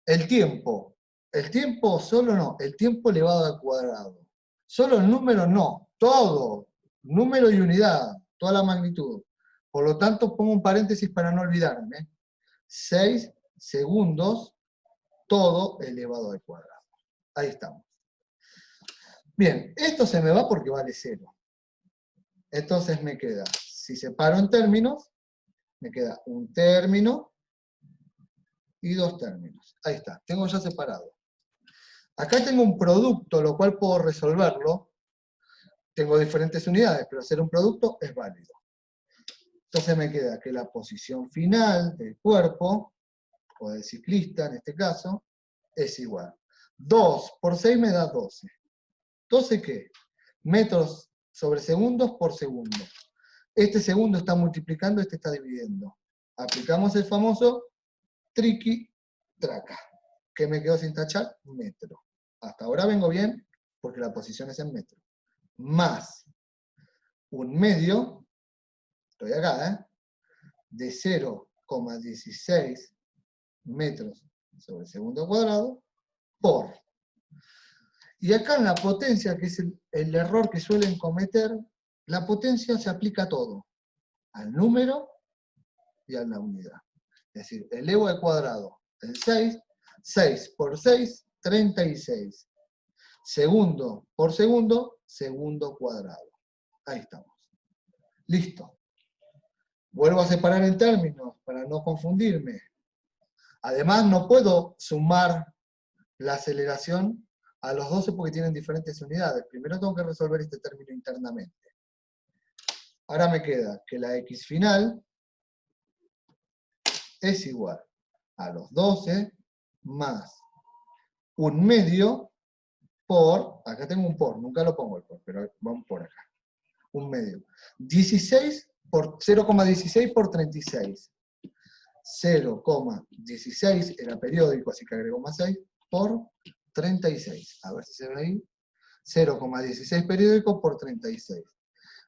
el tiempo. El tiempo solo no, el tiempo elevado al cuadrado. Solo el número no, todo. Número y unidad, toda la magnitud. Por lo tanto, pongo un paréntesis para no olvidarme. 6 segundos, todo elevado al cuadrado. Ahí estamos. Bien, esto se me va porque vale 0. Entonces me queda, si separo en términos, me queda un término y 2 términos. Ahí está, tengo ya separado. Acá tengo un producto, lo cual puedo resolverlo. Tengo diferentes unidades, pero hacer un producto es válido. Entonces me queda que la posición final del cuerpo, o del ciclista en este caso, es igual. 2 por 6 me da 12. ¿12 qué? Metros sobre segundos por segundo. Este segundo está multiplicando, este está dividiendo. Aplicamos el famoso triqui-traca. ¿Qué me quedó sin tachar? Metro. Hasta ahora vengo bien, porque la posición es en metro. Más un medio, estoy acá, de 0,16 metros sobre segundo cuadrado, por. Y acá en la potencia, que es el error que suelen cometer, la potencia se aplica a todo. Al número y a la unidad. Es decir, elevo al cuadrado el 6, 6 por 6, 36. Segundo por segundo, segundo cuadrado. Ahí estamos. Listo. Vuelvo a separar en términos para no confundirme. Además, no puedo sumar la aceleración a los 12 porque tienen diferentes unidades. Primero tengo que resolver este término internamente. Ahora me queda que la X final es igual a los 12 más 1/2 por, acá tengo un por, nunca lo pongo el por, pero vamos por acá. 1/2. 16 por 0,16 por 36. 0,16 era periódico, así que agrego más 6, por 36. A ver si se ve ahí. 0,16 periódico por 36.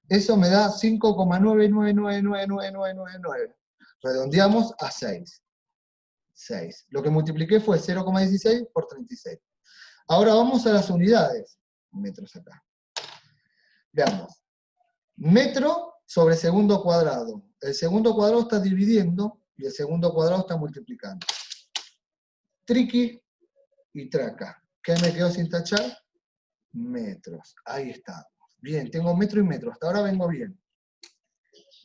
Eso me da 5,9999999. Redondeamos a 6. 6. Lo que multipliqué fue 0,16 por 36. Ahora vamos a las unidades. Metros acá. Veamos. Metro sobre segundo cuadrado. El segundo cuadrado está dividiendo y el segundo cuadrado está multiplicando. Triqui y traca. ¿Qué me quedó sin tachar? Metros. Ahí está. Bien, tengo metro y metro. Hasta ahora vengo bien.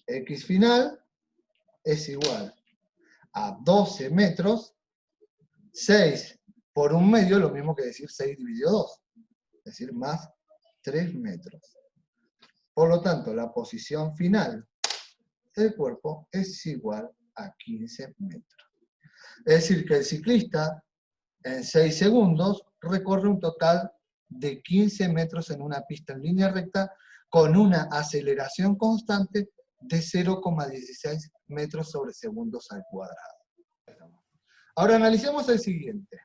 X final es igual a 12 metros. 6 por 1/2, lo mismo que decir 6 dividido 2. Es decir, más 3 metros. Por lo tanto, la posición final del cuerpo es igual a 15 metros. Es decir, que el ciclista en 6 segundos recorre un total de 15 metros en una pista en línea recta con una aceleración constante de 0,16 metros sobre segundos al cuadrado. Ahora analicemos el siguiente.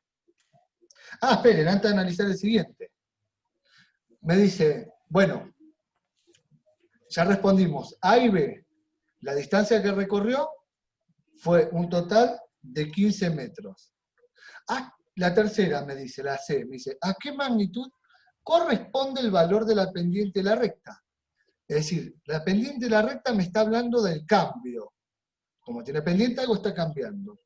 Esperen, antes de analizar el siguiente. Me dice, bueno, ya respondimos, A y B. La distancia que recorrió fue un total de 15 metros. La tercera me dice, la C, me dice, ¿a qué magnitud corresponde el valor de la pendiente de la recta? Es decir, la pendiente de la recta me está hablando del cambio. Como tiene pendiente, algo está cambiando.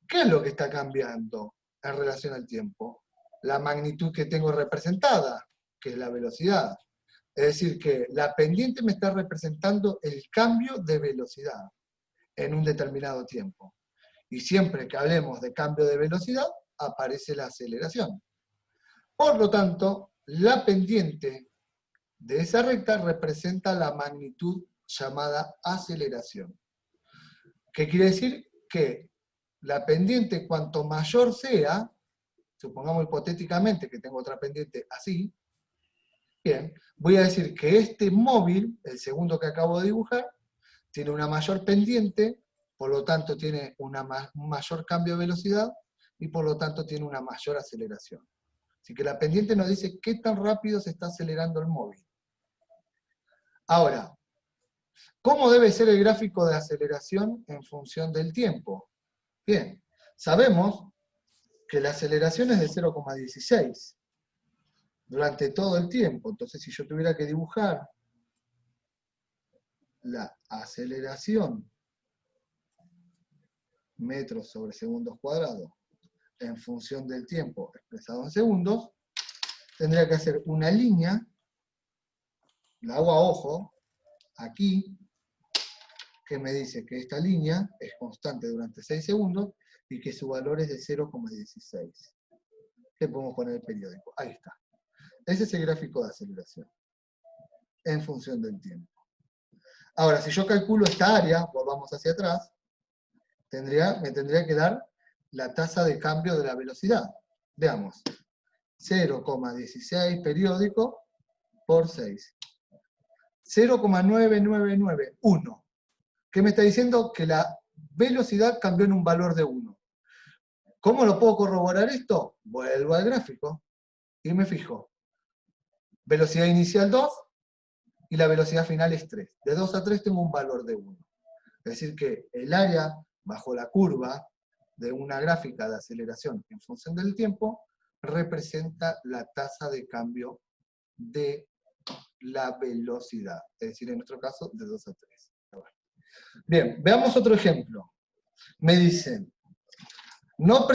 ¿Qué es lo que está cambiando en relación al tiempo? La magnitud que tengo representada, que es la velocidad. Es decir, que la pendiente me está representando el cambio de velocidad en un determinado tiempo. Y siempre que hablemos de cambio de velocidad, aparece la aceleración. Por lo tanto, la pendiente de esa recta representa la magnitud llamada aceleración. ¿Qué quiere decir? Que la pendiente, cuanto mayor sea, supongamos hipotéticamente que tengo otra pendiente así, bien, voy a decir que este móvil, el segundo que acabo de dibujar, tiene una mayor pendiente, por lo tanto tiene un mayor cambio de velocidad, y por lo tanto tiene una mayor aceleración. Así que la pendiente nos dice qué tan rápido se está acelerando el móvil. Ahora, ¿cómo debe ser el gráfico de aceleración en función del tiempo? Bien, sabemos que la aceleración es de 0,16 durante todo el tiempo. Entonces, si yo tuviera que dibujar la aceleración metros sobre segundos cuadrados en función del tiempo expresado en segundos, tendría que hacer una línea, la hago a ojo, aquí, que me dice que esta línea es constante durante 6 segundos y que su valor es de 0,16. ¿Qué podemos poner el periódico? Ahí está. Ese es el gráfico de aceleración en función del tiempo. Ahora, si yo calculo esta área, volvamos hacia atrás, me tendría que dar la tasa de cambio de la velocidad. Veamos. 0,16 periódico por 6. 0,9991. ¿Qué me está diciendo? Que la velocidad cambió en un valor de 1. ¿Cómo lo puedo corroborar esto? Vuelvo al gráfico y me fijo. Velocidad inicial 2 y la velocidad final es 3. De 2 a 3 tengo un valor de 1. Es decir que el área bajo la curva de una gráfica de aceleración en función del tiempo representa la tasa de cambio de la velocidad. Es decir, en nuestro caso, de 2 a 3. Bien, veamos otro ejemplo. Me dicen, no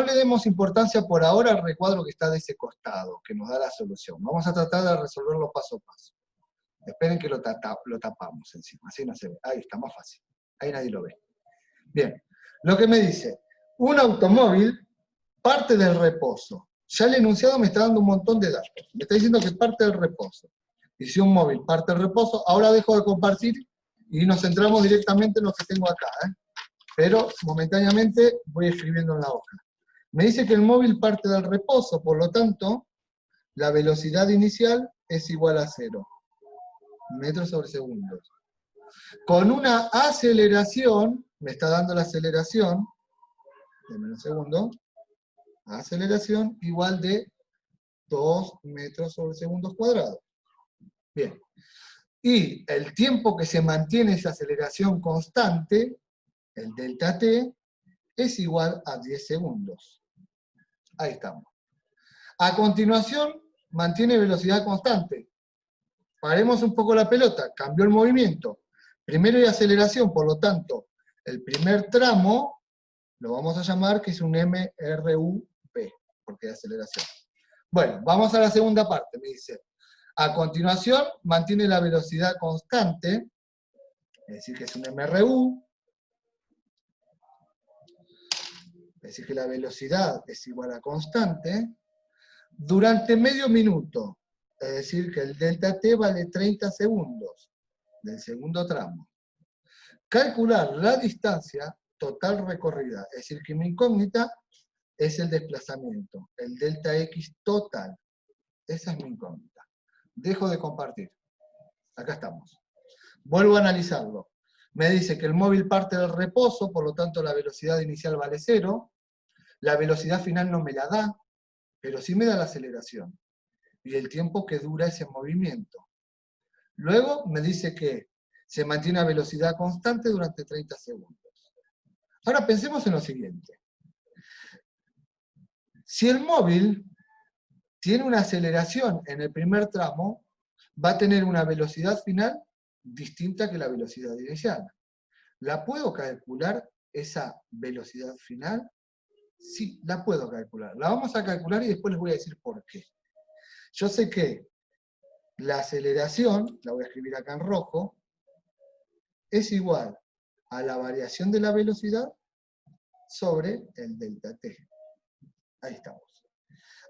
le demos importancia por ahora al recuadro que está de ese costado, que nos da la solución. Vamos a tratar de resolverlo paso a paso. Esperen que lo tapamos encima, así no se ve. Ahí está, más fácil. Ahí nadie lo ve. Bien, lo que me dice, un automóvil parte del reposo. Ya el enunciado me está dando un montón de datos. Me está diciendo que parte del reposo. Y si un móvil parte del reposo, ahora dejo de compartir y nos centramos directamente en lo que tengo acá. pero momentáneamente voy escribiendo en la hoja. Me dice que el móvil parte del reposo, por lo tanto, la velocidad inicial es igual a 0 metros sobre segundos. Con una aceleración, me está dando la aceleración, denme un segundo, aceleración igual de 2 metros sobre segundos cuadrados. Bien. Y el tiempo que se mantiene esa aceleración constante, el delta t, es igual a 10 segundos. Ahí estamos. A continuación, mantiene velocidad constante. Paremos un poco la pelota, cambió el movimiento. Primero hay aceleración, por lo tanto, el primer tramo lo vamos a llamar que es un MRUP, porque hay aceleración. Bueno, vamos a la segunda parte, me dice. A continuación, mantiene la velocidad constante, es decir, que es un MRU, es decir, que la velocidad es igual a constante, durante medio minuto, es decir, que el delta t vale 30 segundos del segundo tramo. Calcular la distancia total recorrida, es decir, que mi incógnita es el desplazamiento, el delta x total. Esa es mi incógnita. Dejo de compartir. Acá estamos. Vuelvo a analizarlo. Me dice que el móvil parte del reposo, por lo tanto la velocidad inicial vale 0. La velocidad final no me la da, pero sí me da la aceleración. Y el tiempo que dura ese movimiento. Luego me dice que se mantiene a velocidad constante durante 30 segundos. Ahora pensemos en lo siguiente. Si el móvil tiene una aceleración en el primer tramo, va a tener una velocidad final distinta que la velocidad inicial. ¿La puedo calcular esa velocidad final? Sí, la puedo calcular. La vamos a calcular y después les voy a decir por qué. Yo sé que la aceleración, la voy a escribir acá en rojo, es igual a la variación de la velocidad sobre el delta t. Ahí estamos.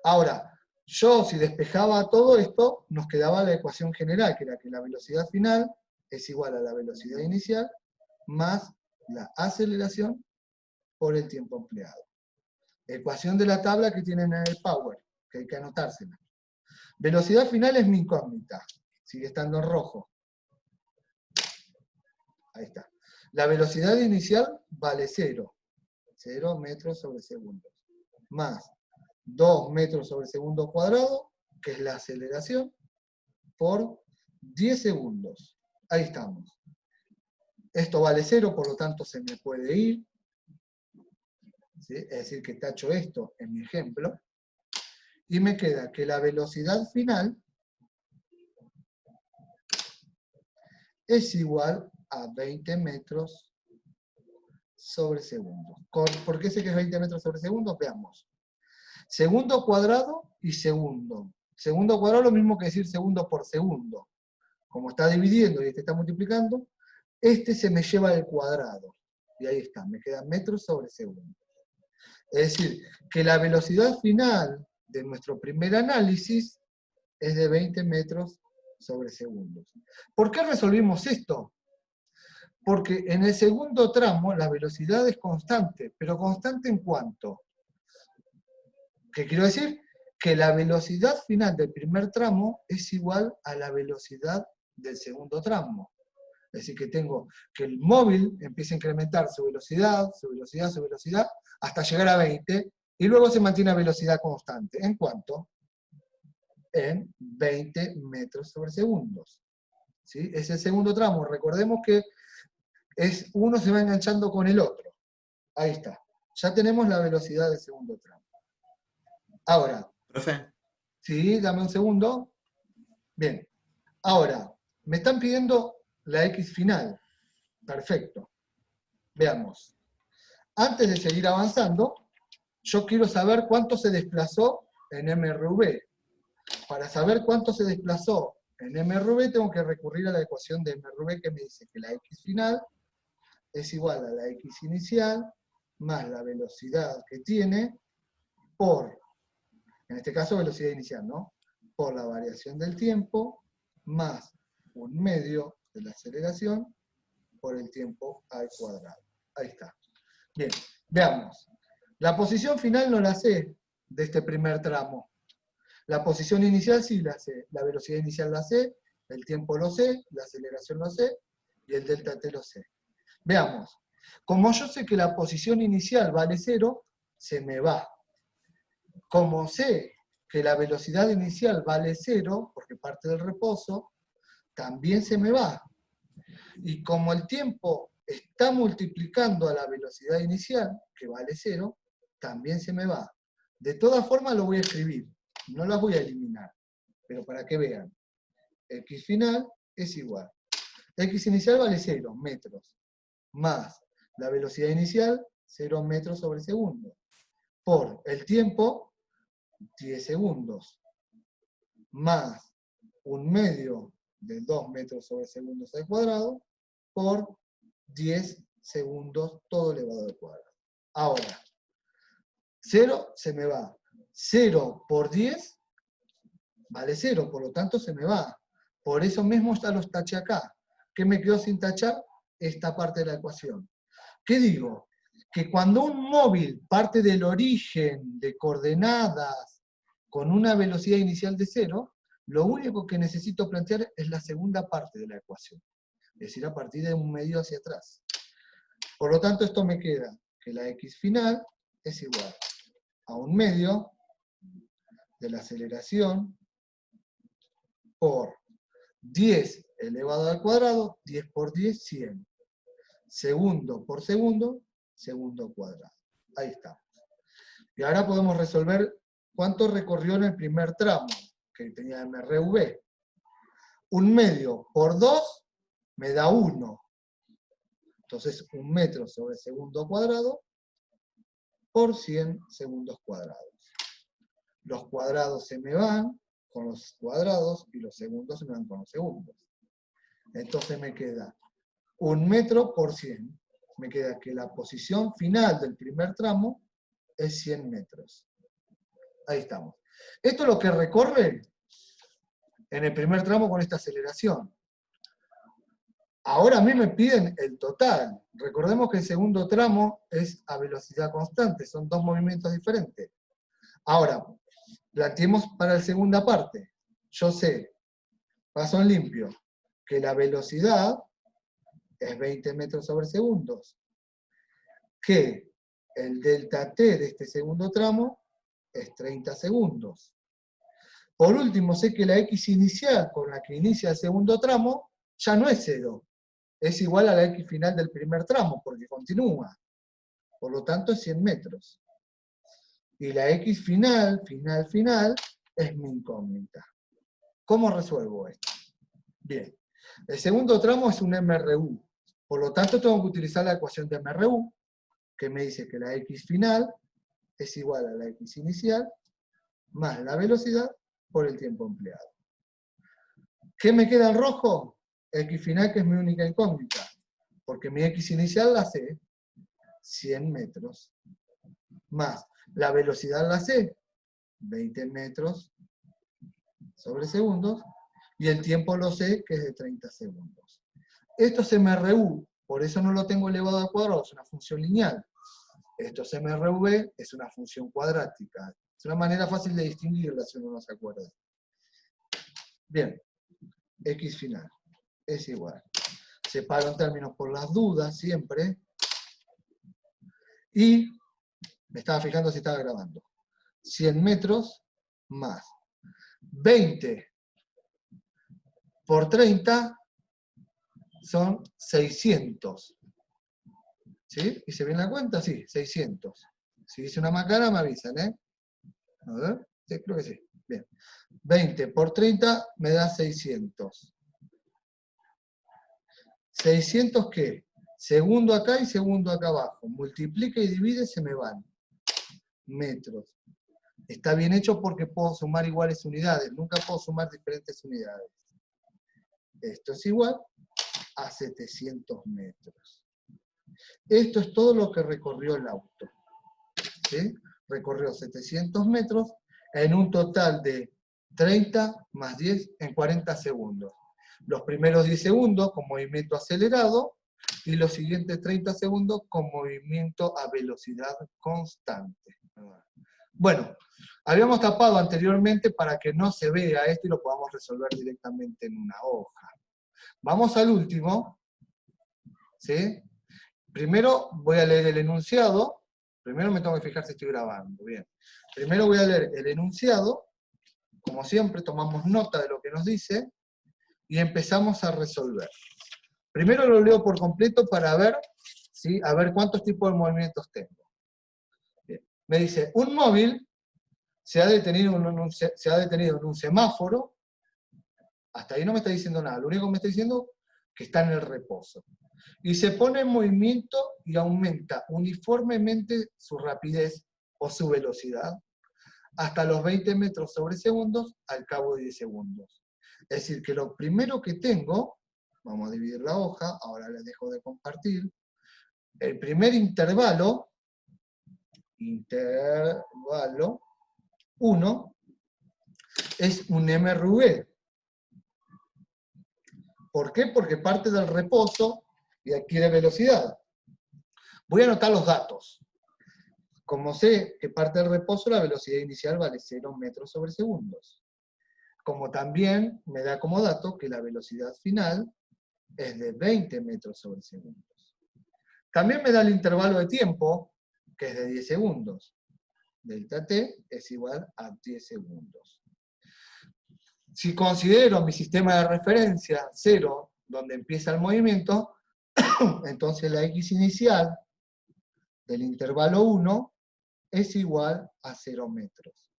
Ahora, yo si despejaba todo esto, nos quedaba la ecuación general, que era que la velocidad final es igual a la velocidad inicial más la aceleración por el tiempo empleado. Ecuación de la tabla que tienen en el Power, que hay que anotársela. Velocidad final es mi incógnita, sigue estando en rojo. Ahí está. La velocidad inicial vale 0. 0 metros sobre segundos. Más 2 metros sobre segundo cuadrado, que es la aceleración, por 10 segundos. Ahí estamos. Esto vale 0, por lo tanto se me puede ir. ¿Sí? Es decir, que tacho esto en mi ejemplo. Y me queda que la velocidad final es igual a 20 metros sobre segundo. ¿Por qué sé que es 20 metros sobre segundo? Veamos. Segundo cuadrado y segundo. Segundo cuadrado es lo mismo que decir segundo por segundo. Como está dividiendo y este está multiplicando, este se me lleva al cuadrado. Y ahí está, me quedan metros sobre segundo. Es decir, que la velocidad final de nuestro primer análisis es de 20 metros sobre segundos. ¿Por qué resolvimos esto? Porque en el segundo tramo la velocidad es constante, pero constante ¿en cuánto? ¿Qué quiero decir? Que la velocidad final del primer tramo es igual a la velocidad del segundo tramo. Es decir, que tengo que el móvil empieza a incrementar su velocidad, su velocidad, su velocidad, hasta llegar a 20, y luego se mantiene a velocidad constante. ¿En cuánto? En 20 metros sobre segundos. ¿Sí? Es el segundo tramo. Recordemos que uno se va enganchando con el otro. Ahí está. Ya tenemos la velocidad del segundo tramo. Ahora. Profe. Sí, dame un segundo. Bien. Ahora, me están pidiendo la X final. Perfecto. Veamos. Antes de seguir avanzando, yo quiero saber cuánto se desplazó en MRV. Para saber cuánto se desplazó en MRV, tengo que recurrir a la ecuación de MRV que me dice que la X final es igual a la X inicial más la velocidad que tiene por, en este caso velocidad inicial, ¿no? Por la variación del tiempo más un medio de la aceleración por el tiempo al cuadrado. Ahí está. Bien, veamos. La posición final no la sé de este primer tramo. La posición inicial sí la sé. La velocidad inicial la sé, el tiempo lo sé, la aceleración lo sé, y el delta t lo sé. Veamos. Como yo sé que la posición inicial vale 0, se me va. Como sé que la velocidad inicial vale 0, porque parte del reposo, también se me va. Y como el tiempo está multiplicando a la velocidad inicial, que vale 0, también se me va. De todas formas lo voy a escribir, no las voy a eliminar, pero para que vean. X final es igual. X inicial vale 0 metros, más la velocidad inicial, 0 metros sobre segundo, por el tiempo, 10 segundos, más 1/2 de 2 metros sobre segundos al cuadrado, por 10 segundos, todo elevado al cuadrado. Ahora, 0 se me va. 0 por 10 vale 0, por lo tanto se me va. Por eso mismo ya los taché acá. ¿Qué me quedó sin tachar? Esta parte de la ecuación. ¿Qué digo? Que cuando un móvil parte del origen de coordenadas con una velocidad inicial de 0, lo único que necesito plantear es la segunda parte de la ecuación. Es decir, a partir de 1/2 hacia atrás. Por lo tanto, esto me queda que la x final es igual a 1/2 de la aceleración por 10 elevado al cuadrado, 10 por 10, 100. Segundo por segundo, segundo cuadrado. Ahí estamos. Y ahora podemos resolver cuánto recorrió en el primer tramo, que tenía MRV. 1/2 por 2 me da 1. Entonces, 1 metro sobre segundo cuadrado por 100 segundos cuadrados. Los cuadrados se me van con los cuadrados y los segundos se me van con los segundos. Entonces me queda 1 metro por 100. Me queda que la posición final del primer tramo es 100 metros. Ahí estamos. Esto es lo que recorre en el primer tramo con esta aceleración. Ahora a mí me piden el total. Recordemos que el segundo tramo es a velocidad constante, son dos movimientos diferentes. Ahora, planteemos para la segunda parte. Yo sé, paso en limpio, que la velocidad es 20 metros sobre segundos, que el delta t de este segundo tramo es 30 segundos. Por último, sé que la x inicial con la que inicia el segundo tramo ya no es 0, es igual a la x final del primer tramo, porque continúa. Por lo tanto, es 100 metros. Y la x final, final, es mi incógnita. ¿Cómo resuelvo esto? Bien, el segundo tramo es un MRU. Por lo tanto, tengo que utilizar la ecuación de MRU, que me dice que la x final es igual a la x inicial, más la velocidad por el tiempo empleado. ¿Qué me queda en rojo? X final, que es mi única incógnita, porque mi x inicial la sé, 100 metros, más la velocidad la sé, 20 metros sobre segundos, y el tiempo lo sé, que es de 30 segundos. Esto es MRU, por eso no lo tengo elevado al cuadrado, es una función lineal. Esto es MRV, es una función cuadrática. Es una manera fácil de distinguirla si uno no se acuerda. Bien, x final es igual. Separo en términos por las dudas, siempre. Y me estaba fijando si estaba grabando. 100 metros más 20 por 30 son 600. ¿Sí? ¿Hice bien la cuenta? Sí, 600. Si hice una macana me avisan, ¿eh? A ver, sí, creo que sí. Bien. 20 por 30 me da 600. ¿600 qué? Segundo acá y segundo acá abajo. Multiplica y divide, se me van. Metros. Está bien hecho porque puedo sumar iguales unidades. Nunca puedo sumar diferentes unidades. Esto es igual a 700 metros. Esto es todo lo que recorrió el auto. ¿Sí? Recorrió 700 metros en un total de 30 más 10 en 40 segundos. Los primeros 10 segundos con movimiento acelerado, y los siguientes 30 segundos con movimiento a velocidad constante. Bueno, habíamos tapado anteriormente para que no se vea esto y lo podamos resolver directamente en una hoja. Vamos al último, ¿sí? Primero voy a leer el enunciado. Primero me tengo que fijar si estoy grabando. Bien. Primero voy a leer el enunciado. Como siempre, tomamos nota de lo que nos dice y empezamos a resolver. Primero lo leo por completo para ver, ¿sí? A ver cuántos tipos de movimientos tengo. Bien. Me dice, un móvil se ha detenido en un semáforo. Hasta ahí no me está diciendo nada. Lo único que me está diciendo es que está en el reposo. Y se pone en movimiento y aumenta uniformemente su rapidez o su velocidad hasta los 20 metros sobre segundos al cabo de 10 segundos. Es decir, que lo primero que tengo, vamos a dividir la hoja, ahora les dejo de compartir, el primer intervalo 1, es un MRV. ¿Por qué? Porque parte del reposo y adquiere velocidad. Voy a anotar los datos. Como sé que parte del reposo, la velocidad inicial vale 0 metros sobre segundos. Como también me da como dato que la velocidad final es de 20 metros sobre segundos. También me da el intervalo de tiempo, que es de 10 segundos. Delta T es igual a 10 segundos. Si considero mi sistema de referencia 0, donde empieza el movimiento, entonces la X inicial del intervalo 1 es igual a 0 metros.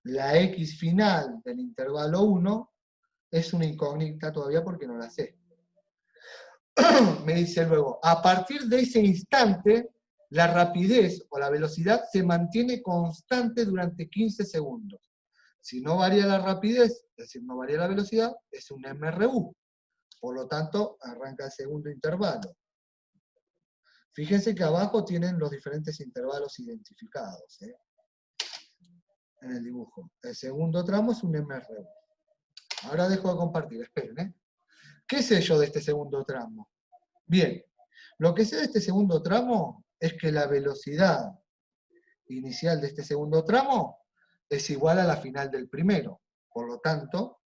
La X final del intervalo 1 es una incógnita todavía porque no la sé. Me dice luego, a partir de ese instante, la rapidez o la velocidad se mantiene constante durante 15 segundos. Si no varía la rapidez, es decir, no varía la velocidad, es un MRU. Por lo tanto, arranca el segundo intervalo. Fíjense que abajo tienen los diferentes intervalos identificados, en el dibujo. El segundo tramo es un MRU. Ahora dejo de compartir, esperen. ¿Qué sé yo de este segundo tramo? Bien, lo que sé de este segundo tramo es que la velocidad inicial de este segundo tramo es igual a la final del primero. Por lo tanto,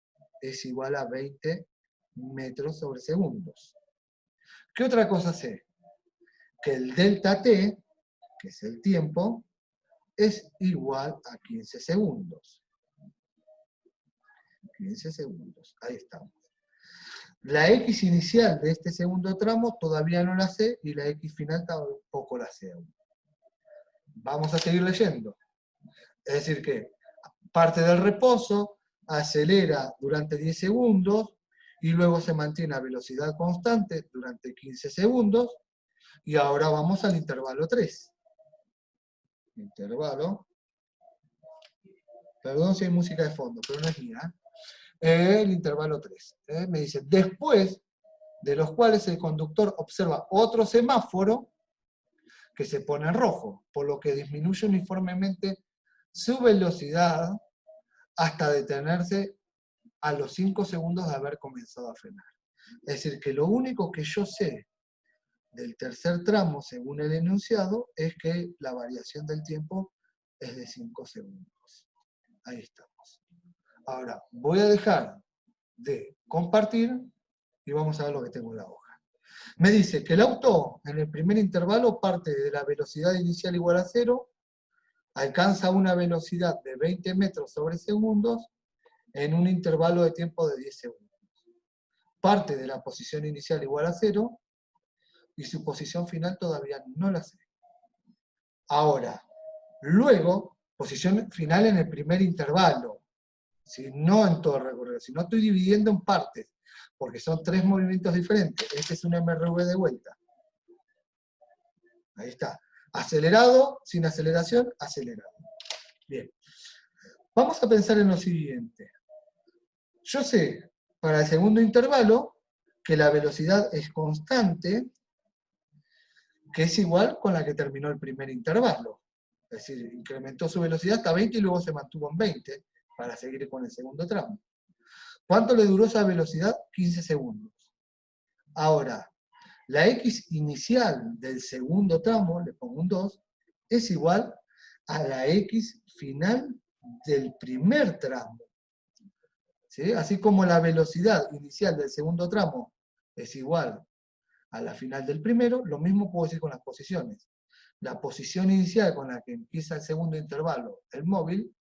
es igual a 20 metros sobre segundos. ¿Qué otra cosa sé? Que el delta T, que es el tiempo, es igual a 15 segundos. 15 segundos, ahí estamos. La X inicial de este segundo tramo todavía no la sé y la X final tampoco la sé aún. Vamos a seguir leyendo. Es decir que parte del reposo, acelera durante 10 segundos y luego se mantiene a velocidad constante durante 15 segundos y ahora vamos al intervalo 3. Intervalo. Perdón si hay música de fondo, pero no es mía. El intervalo 3. Me dice, después de los cuales el conductor observa otro semáforo que se pone en rojo, por lo que disminuye uniformemente su velocidad hasta detenerse a los 5 segundos de haber comenzado a frenar. Es decir, que lo único que yo sé del tercer tramo, según el enunciado, es que la variación del tiempo es de 5 segundos. Ahí estamos. Ahora, voy a dejar de compartir y vamos a ver lo que tengo en la hoja. Me dice que el auto, en el primer intervalo, parte de la velocidad inicial igual a 0, alcanza una velocidad de 20 metros sobre segundos en un intervalo de tiempo de 10 segundos. Parte de la posición inicial igual a 0, y su posición final todavía no la sé. Ahora, luego, posición final en el primer intervalo, ¿sí? No en todo el recorrido, si no estoy dividiendo en partes, porque son 3 movimientos diferentes. Este es un MRV de vuelta. Ahí está. Acelerado, sin aceleración, acelerado. Bien. Vamos a pensar en lo siguiente. Yo sé, para el segundo intervalo, que la velocidad es constante, que es igual con la que terminó el primer intervalo. Es decir, incrementó su velocidad hasta 20 y luego se mantuvo en 20 para seguir con el segundo tramo. ¿Cuánto le duró esa velocidad? 15 segundos. Ahora, La x inicial del segundo tramo, le pongo un 2, es igual a la x final del primer tramo. ¿Sí? Así como la velocidad inicial del segundo tramo es igual a la final del primero, lo mismo puedo decir con las posiciones. La posición inicial con la que empieza el segundo intervalo, el móvil,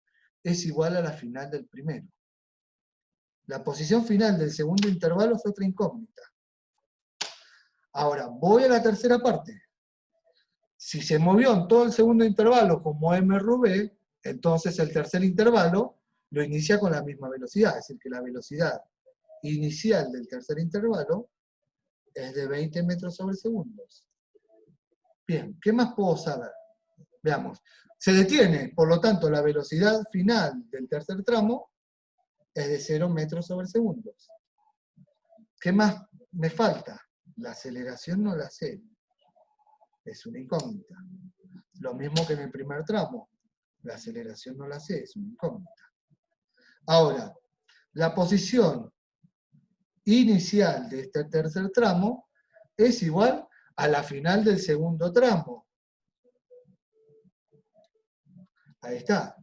es igual a la final del primero. La posición final del segundo intervalo es otra incógnita. Ahora, voy a la tercera parte. Si se movió en todo el segundo intervalo como m/v, entonces el tercer intervalo lo inicia con la misma velocidad, es decir, que la velocidad inicial del tercer intervalo es de 20 metros sobre segundos. Bien, ¿qué más puedo saber? Veamos. Se detiene, por lo tanto, la velocidad final del tercer tramo es de 0 metros sobre segundos. ¿Qué más me falta? La aceleración no la sé. Es una incógnita. Lo mismo que en el primer tramo. La aceleración no la sé, es una incógnita. Ahora, la posición inicial de este tercer tramo es igual a la final del segundo tramo. Ahí está.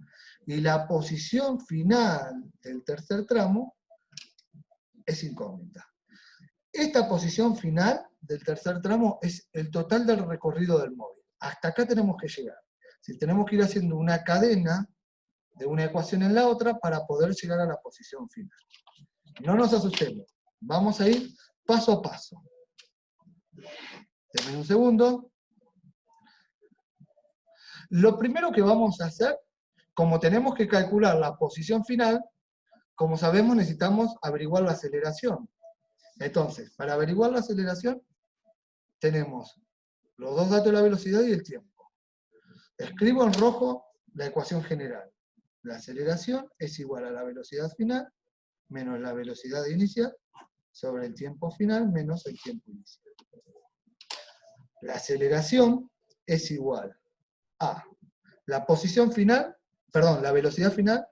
Y la posición final del tercer tramo es incógnita. Esta posición final del tercer tramo es el total del recorrido del móvil. Hasta acá tenemos que llegar. Si tenemos que ir haciendo una cadena de una ecuación en la otra para poder llegar a la posición final. No nos asustemos. Vamos a ir paso a paso. Denme un segundo. Lo primero que vamos a hacer, como tenemos que calcular la posición final, como sabemos necesitamos averiguar la aceleración. Entonces, para averiguar la aceleración, tenemos los dos datos de la velocidad y el tiempo. Escribo en rojo la ecuación general. La aceleración es igual a la velocidad final menos la velocidad inicial sobre el tiempo final menos el tiempo inicial. La aceleración es igual a la posición final, perdón, la velocidad final,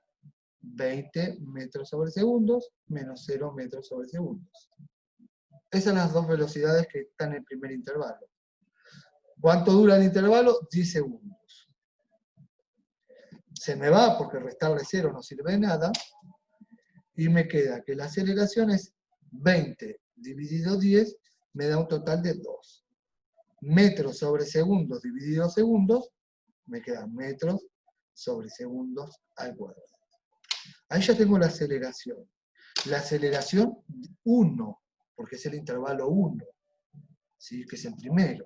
20 metros sobre segundos menos 0 metros sobre segundos. Esas son las dos velocidades que están en el primer intervalo. ¿Cuánto dura el intervalo? 10 segundos. Se me va porque restarle 0 no sirve de nada. Y me queda que la aceleración es 20 dividido 10, me da un total de 2. Metros sobre segundos dividido segundos, me quedan metros sobre segundos al cuadrado. Ahí ya tengo la aceleración. La aceleración 1, porque es el intervalo 1, ¿sí? Que es el primero.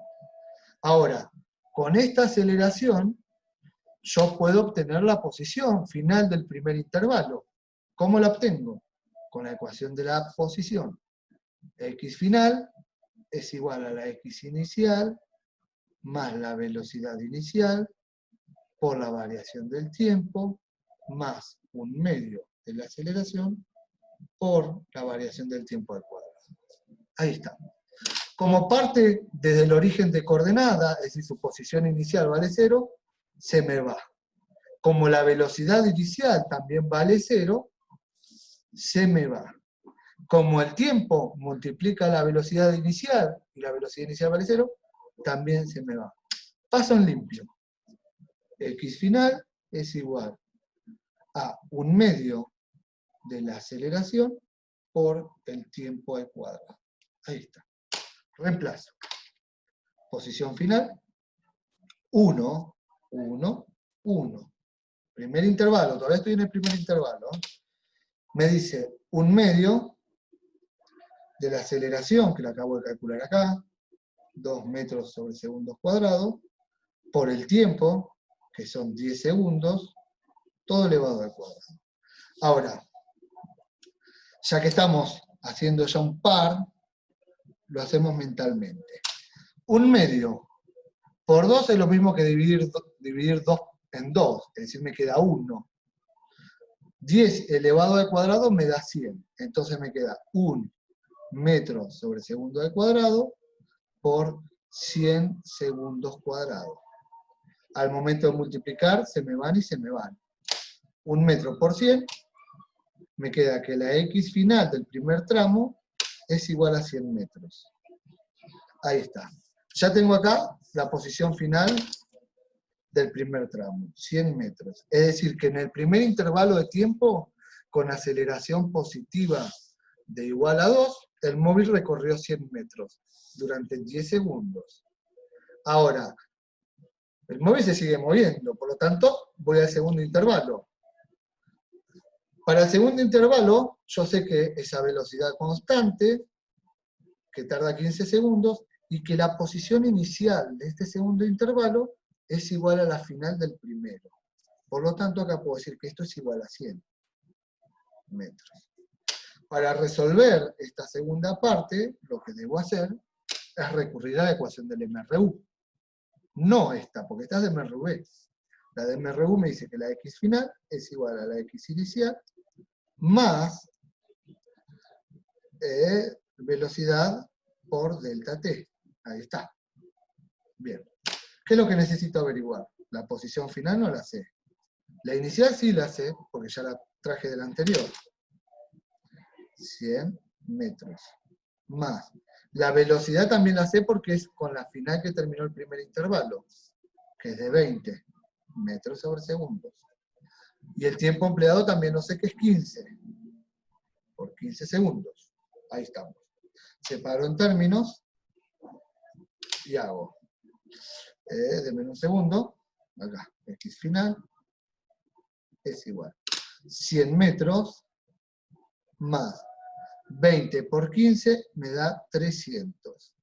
Ahora, con esta aceleración, yo puedo obtener la posición final del primer intervalo. ¿Cómo la obtengo? Con la ecuación de la posición. X final es igual a la X inicial más la velocidad inicial por la variación del tiempo más un medio de la aceleración por la variación del tiempo al cuadrado. Ahí está. Como parte desde el origen de coordenada, es decir, su posición inicial vale 0, se me va. Como la velocidad inicial también vale 0, se me va. Como el tiempo multiplica la velocidad inicial, y la velocidad inicial vale 0, también se me va. Paso en limpio. X final es igual a un medio de la aceleración por el tiempo al cuadrado. Ahí está. Reemplazo. Posición final, 1, 1, 1. Primer intervalo, todavía estoy en el primer intervalo. Me dice un medio de la aceleración, que la acabo de calcular acá, 2 metros sobre segundos cuadrados, por el tiempo, que son 10 segundos, todo elevado al cuadrado. Ahora, ya que estamos haciendo ya un par, lo hacemos mentalmente. Un medio por 2 es lo mismo que dividir 2 en 2, es decir, me queda 1. 10 elevado al cuadrado me da 100, entonces me queda 1 metro sobre segundo al cuadrado por 100 segundos cuadrados. Al momento de multiplicar, se me van y se me van. 1 metro por 100, me queda que la X final del primer tramo es igual a 100 metros. Ahí está. Ya tengo acá la posición final del primer tramo, 100 metros. Es decir, que en el primer intervalo de tiempo, con aceleración positiva de igual a 2, el móvil recorrió 100 metros durante 10 segundos. Ahora, el móvil se sigue moviendo, por lo tanto, voy al segundo intervalo. Para el segundo intervalo, yo sé que esa velocidad constante, que tarda 15 segundos, y que la posición inicial de este segundo intervalo es igual a la final del primero. Por lo tanto, acá puedo decir que esto es igual a 100 metros. Para resolver esta segunda parte, lo que debo hacer es recurrir a la ecuación del MRU. No esta, porque esta es de MRV. La de MRU me dice que la X final es igual a la X inicial más velocidad por delta t. Ahí está. Bien. ¿Qué es lo que necesito averiguar? La posición final no la sé. La inicial sí la sé, porque ya la traje del anterior. 100 metros. Más. La velocidad también la sé porque es con la final que terminó el primer intervalo, que es de 20 metros sobre segundos. Y el tiempo empleado también lo sé que es 15, por 15 segundos. Ahí estamos. Separo en términos y hago. Denme un segundo. Acá, X final es igual. 100 metros más 20 por 15 me da 300.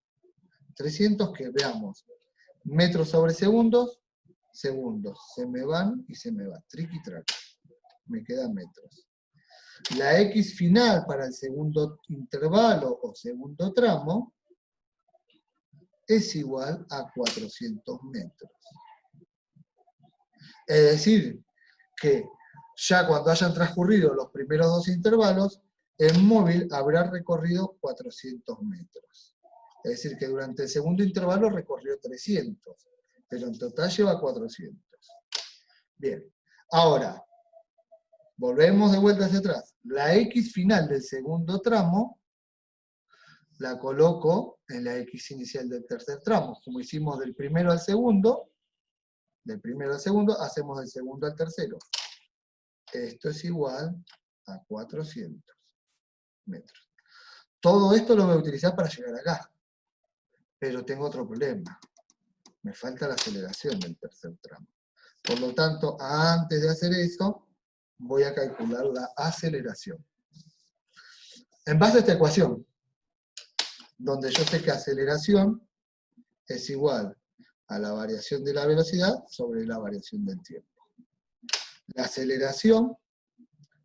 300 que veamos. Metros sobre segundos, segundos. Se me van y se me va. Triqui track. Me quedan metros. La X final para el segundo intervalo o segundo tramo es igual a 400 metros. Es decir, que ya cuando hayan transcurrido los primeros dos intervalos, el móvil habrá recorrido 400 metros. Es decir, que durante el segundo intervalo recorrió 300, pero en total lleva 400. Bien, ahora, volvemos de vuelta hacia atrás. La X final del segundo tramo la coloco en la X inicial del tercer tramo. Como hicimos del primero al segundo, hacemos del segundo al tercero. Esto es igual a 400 metros. Todo esto lo voy a utilizar para llegar acá. Pero tengo otro problema. Me falta la aceleración del tercer tramo. Por lo tanto, antes de hacer eso, voy a calcular la aceleración. En base a esta ecuación, donde yo sé que aceleración es igual a la variación de la velocidad sobre la variación del tiempo. La aceleración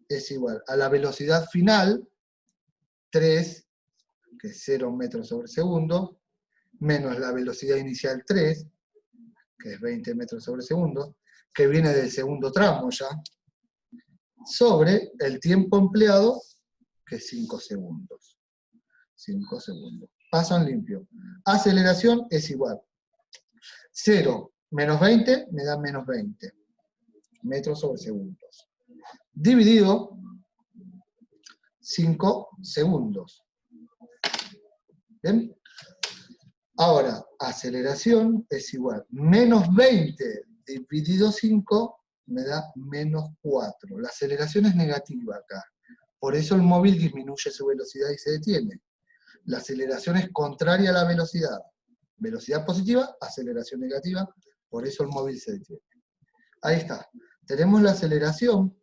es igual a la velocidad final, 3, que es 0 metros sobre segundo, menos la velocidad inicial 3, que es 20 metros sobre segundo, que viene del segundo tramo ya, sobre el tiempo empleado, que es 5 segundos. 5 segundos. Paso en limpio. Aceleración es igual. 0 menos 20 me da menos 20 metros sobre segundos. Dividido 5 segundos. ¿Bien? Ahora, aceleración es igual. Menos 20 dividido 5 me da menos 4. La aceleración es negativa acá. Por eso el móvil disminuye su velocidad y se detiene. La aceleración es contraria a la velocidad. Velocidad positiva, aceleración negativa, por eso el móvil se detiene. Ahí está. Tenemos la aceleración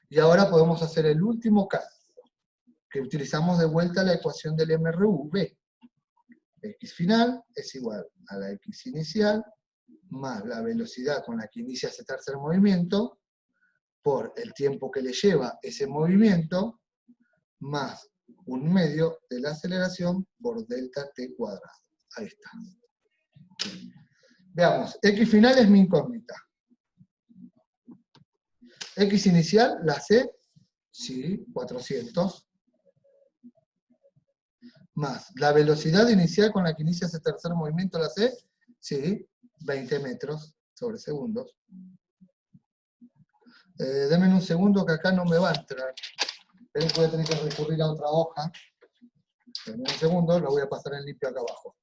y ahora podemos hacer el último cálculo, que utilizamos de vuelta la ecuación del MRV. X final es igual a la X inicial más la velocidad con la que inicia ese tercer movimiento por el tiempo que le lleva ese movimiento más un medio de la aceleración por delta t cuadrado. Ahí está. Veamos, X final es mi incógnita. X inicial, la sé, sí, 400. Más, la velocidad inicial con la que inicia ese tercer movimiento, la sé, sí, 20 metros sobre segundos. Denme un segundo que acá no me va a entrar. Voy a tener que recurrir a otra hoja. En un segundo lo voy a pasar en limpio acá abajo.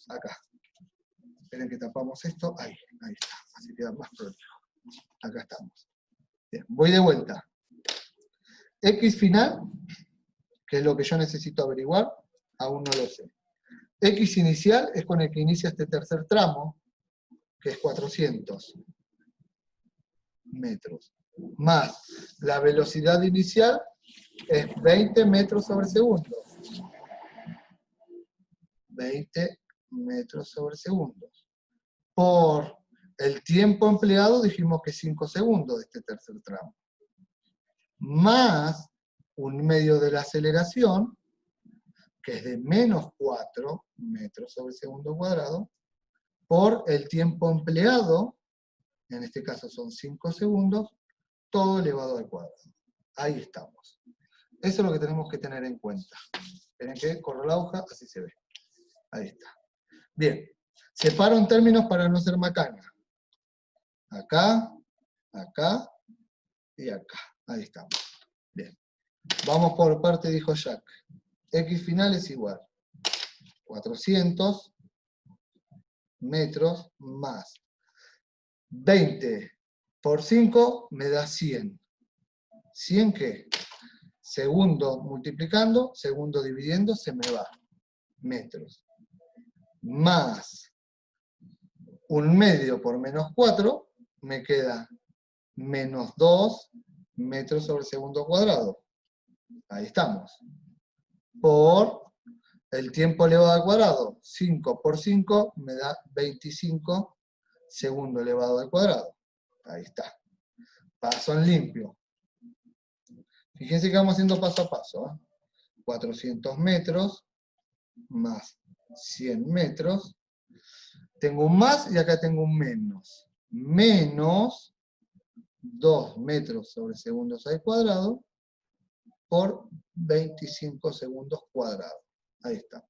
Acá. Esperen que tapamos esto. Ahí está. Así queda más prolijo. Acá estamos. Bien, voy de vuelta. X final, que es lo que yo necesito averiguar, aún no lo sé. X inicial es con el que inicia este tercer tramo, que es 400 metros. Más la velocidad inicial es 20 metros sobre segundo. 20 metros sobre segundo. Por el tiempo empleado dijimos que 5 segundos de este tercer tramo. Más un medio de la aceleración, que es de menos 4 metros sobre segundo cuadrado, por el tiempo empleado, en este caso son 5 segundos, todo elevado al cuadrado. Ahí estamos. Eso es lo que tenemos que tener en cuenta. Esperen que corro la hoja, así se ve. Ahí está. Bien, separo en términos para no ser macana. Acá, acá y acá. Ahí estamos. Bien. Vamos por parte, dijo Jack. X final es igual. 400 metros más 20 por 5 me da 100. ¿100 qué? Segundo multiplicando, segundo dividiendo, se me va. Metros. Más un medio por menos 4, me queda menos 2 metros sobre segundo cuadrado. Ahí estamos. Por el tiempo elevado al cuadrado, 5 por 5 me da 25 segundo elevado al cuadrado. Ahí está. Paso en limpio. Fíjense que vamos haciendo paso a paso. 400 metros más 100 metros. Tengo un más y acá tengo un menos. Menos 2 metros sobre segundos al cuadrado por 25 segundos cuadrados. Ahí estamos.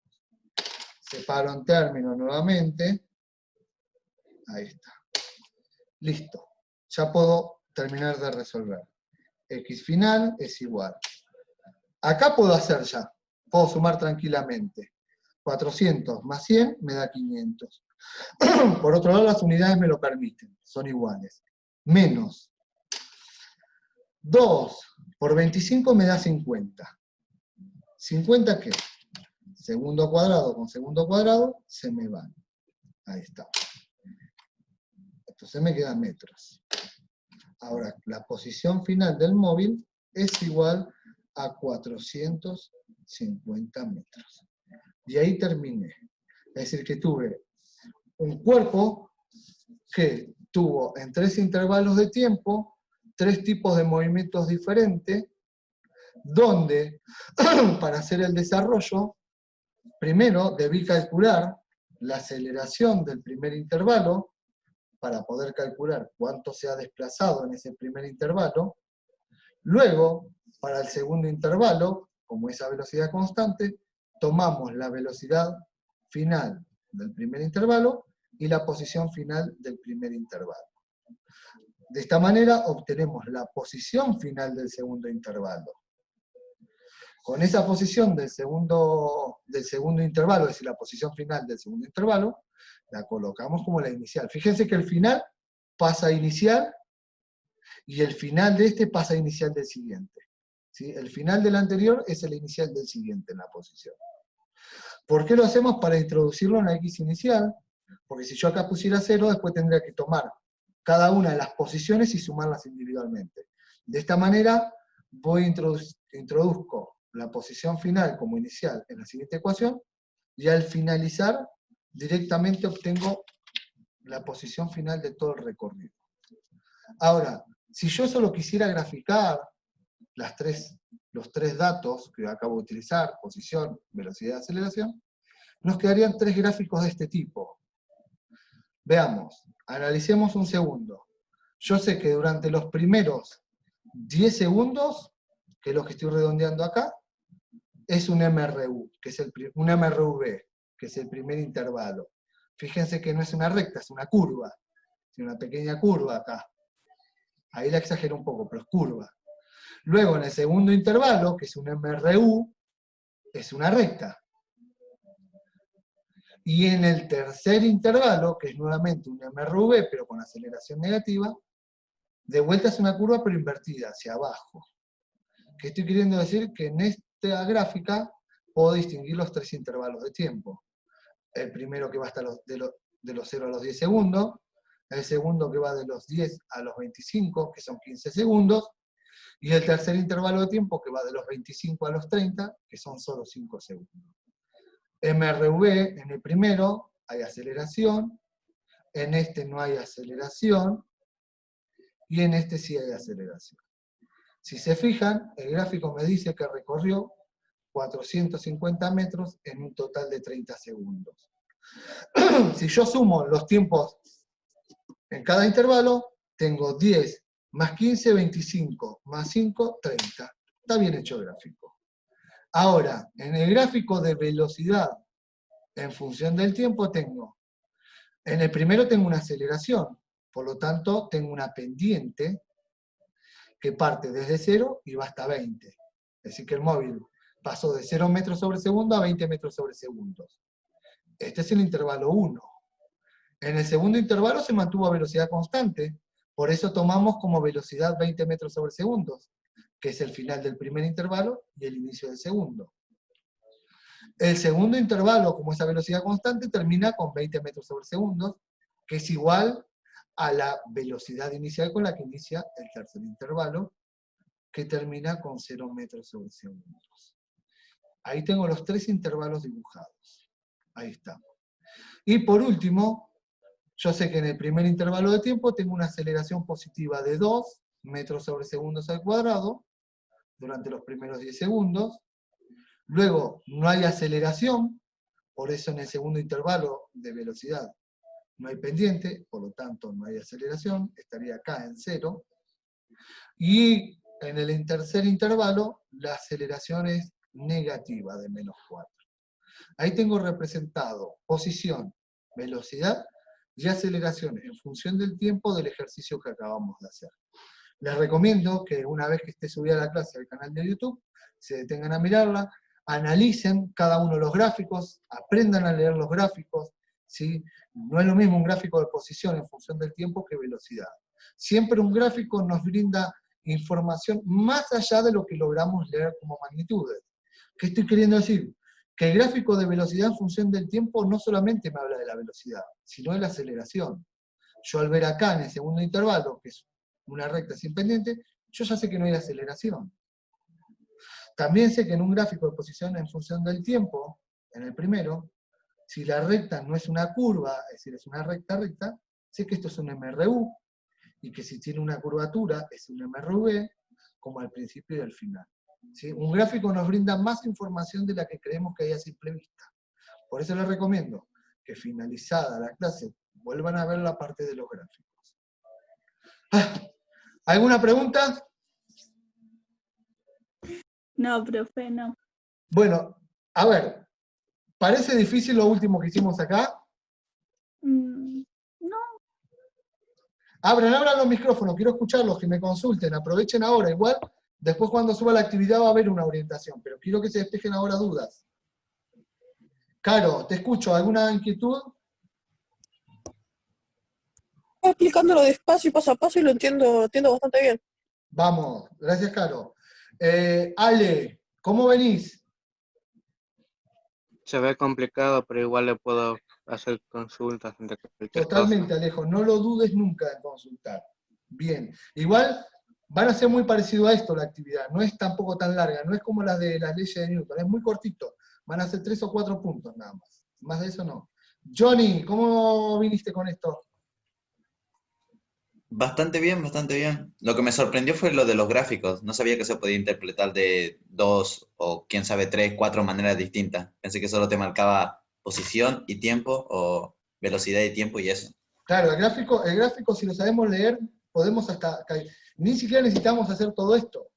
Separo en términos nuevamente. Ahí está. Listo. Ya puedo terminar de resolver. X final es igual. Acá puedo hacer ya. Puedo sumar tranquilamente. 400 más 100 me da 500. Por otro lado, las unidades me lo permiten. Son iguales. Menos 2 por 25 me da 50. ¿50 qué? Segundo cuadrado con segundo cuadrado se me van. Ahí está. Entonces me quedan metros. Ahora, la posición final del móvil es igual a 450 metros. Y ahí terminé. Es decir, que tuve un cuerpo que tuvo en 3 intervalos de tiempo 3 tipos de movimientos diferentes, donde para hacer el desarrollo, primero debí calcular la aceleración del primer intervalo, para poder calcular cuánto se ha desplazado en ese primer intervalo. Luego, para el segundo intervalo, como esa velocidad constante, tomamos la velocidad final del primer intervalo y la posición final del primer intervalo. De esta manera obtenemos la posición final del segundo intervalo. Con esa posición del segundo intervalo, es decir, la posición final del segundo intervalo, la colocamos como la inicial. Fíjense que el final pasa a inicial y el final de este pasa a inicial del siguiente. ¿Sí? El final del anterior es el inicial del siguiente en la posición. ¿Por qué lo hacemos? Para introducirlo en la X inicial, porque si yo acá pusiera 0, después tendría que tomar cada una de las posiciones y sumarlas individualmente. De esta manera introduzco la posición final como inicial en la siguiente ecuación, y al finalizar directamente obtengo la posición final de todo el recorrido. Ahora, si yo solo quisiera graficar los tres datos que acabo de utilizar, posición, velocidad y aceleración, nos quedarían 3 gráficos de este tipo. Veamos, analicemos un segundo. Yo sé que durante los primeros 10 segundos, que es lo que estoy redondeando acá, es un MRU, un MRV, que es el primer intervalo. Fíjense que no es una recta, es una curva. Es una pequeña curva acá. Ahí la exagero un poco, pero es curva. Luego, en el segundo intervalo, que es un MRU, es una recta. Y en el tercer intervalo, que es nuevamente un MRV, pero con aceleración negativa, de vuelta es una curva pero invertida, hacia abajo. ¿Qué estoy queriendo decir? Que en esta gráfica puedo distinguir los tres intervalos de tiempo. El primero que va hasta de los 0 a los 10 segundos, el segundo que va de los 10 a los 25, que son 15 segundos, y el tercer intervalo de tiempo que va de los 25 a los 30, que son solo 5 segundos. MRV, en el primero hay aceleración, en este no hay aceleración, y en este sí hay aceleración. Si se fijan, el gráfico me dice que recorrió 450 metros en un total de 30 segundos. Si yo sumo los tiempos en cada intervalo, tengo 10 más 15, 25, más 5, 30. Está bien hecho el gráfico. Ahora, en el gráfico de velocidad en función del tiempo tengo, en el primero tengo una aceleración, por lo tanto tengo una pendiente que parte desde 0 y va hasta 20. Es decir, que el móvil pasó de 0 metros sobre segundo a 20 metros sobre segundo. Este es el intervalo 1. En el segundo intervalo se mantuvo a velocidad constante, por eso tomamos como velocidad 20 metros sobre segundo, que es el final del primer intervalo y el inicio del segundo. El segundo intervalo, como esa velocidad constante, termina con 20 metros sobre segundo, que es igual a la velocidad inicial con la que inicia el tercer intervalo, que termina con 0 metros sobre segundos. Ahí tengo los tres intervalos dibujados. Ahí estamos. Y por último, yo sé que en el primer intervalo de tiempo tengo una aceleración positiva de 2 metros sobre segundos al cuadrado, durante los primeros 10 segundos. Luego, no hay aceleración, por eso en el segundo intervalo de velocidad no hay pendiente, por lo tanto no hay aceleración, estaría acá en 0. Y en el tercer intervalo, la aceleración es negativa, de menos 4. Ahí tengo representado posición, velocidad y aceleración en función del tiempo del ejercicio que acabamos de hacer. Les recomiendo que una vez que esté subida la clase al canal de YouTube, se detengan a mirarla, analicen cada uno de los gráficos, aprendan a leer los gráficos, ¿sí? No es lo mismo un gráfico de posición en función del tiempo que velocidad. Siempre un gráfico nos brinda información más allá de lo que logramos leer como magnitudes. ¿Qué estoy queriendo decir? Que el gráfico de velocidad en función del tiempo no solamente me habla de la velocidad, sino de la aceleración. Yo al ver acá en el segundo intervalo, que es una recta sin pendiente, yo ya sé que no hay aceleración. También sé que en un gráfico de posición en función del tiempo, en el primero, si la recta no es una curva, es decir, es una recta recta, sé que esto es un MRU, y que si tiene una curvatura es un MRV, como al principio y al final. ¿Sí? Un gráfico nos brinda más información de la que creemos que hay a simple vista. Por eso les recomiendo que finalizada la clase, vuelvan a ver la parte de los gráficos. ¿Alguna pregunta? No, profe, no. Bueno, a ver, ¿parece difícil lo último que hicimos acá? No. Abran los micrófonos, quiero escucharlos, que me consulten, aprovechen ahora, igual, después cuando suba la actividad va a haber una orientación, pero quiero que se despejen ahora dudas. Caro, te escucho, ¿alguna inquietud? Estoy explicándolo despacio y paso a paso y lo entiendo bastante bien. Vamos, gracias, Caro. Ale, ¿cómo venís? Se ve complicado, pero igual le puedo hacer consultas de cualquier Totalmente, cosa. Alejo, no lo dudes nunca en consultar. Bien, igual van a ser muy parecido a esto la actividad, no es tampoco tan larga, no es como la de las leyes de Newton, es muy cortito, van a ser 3 o 4 puntos nada más de eso no. Johnny, ¿cómo viniste con esto? Bastante bien, bastante bien. Lo que me sorprendió fue lo de los gráficos. No sabía que se podía interpretar de 2 o quién sabe 3, 4 maneras distintas. Pensé que solo te marcaba posición y tiempo o velocidad y tiempo y eso. Claro, el gráfico si lo sabemos leer, podemos ni siquiera necesitamos hacer todo esto.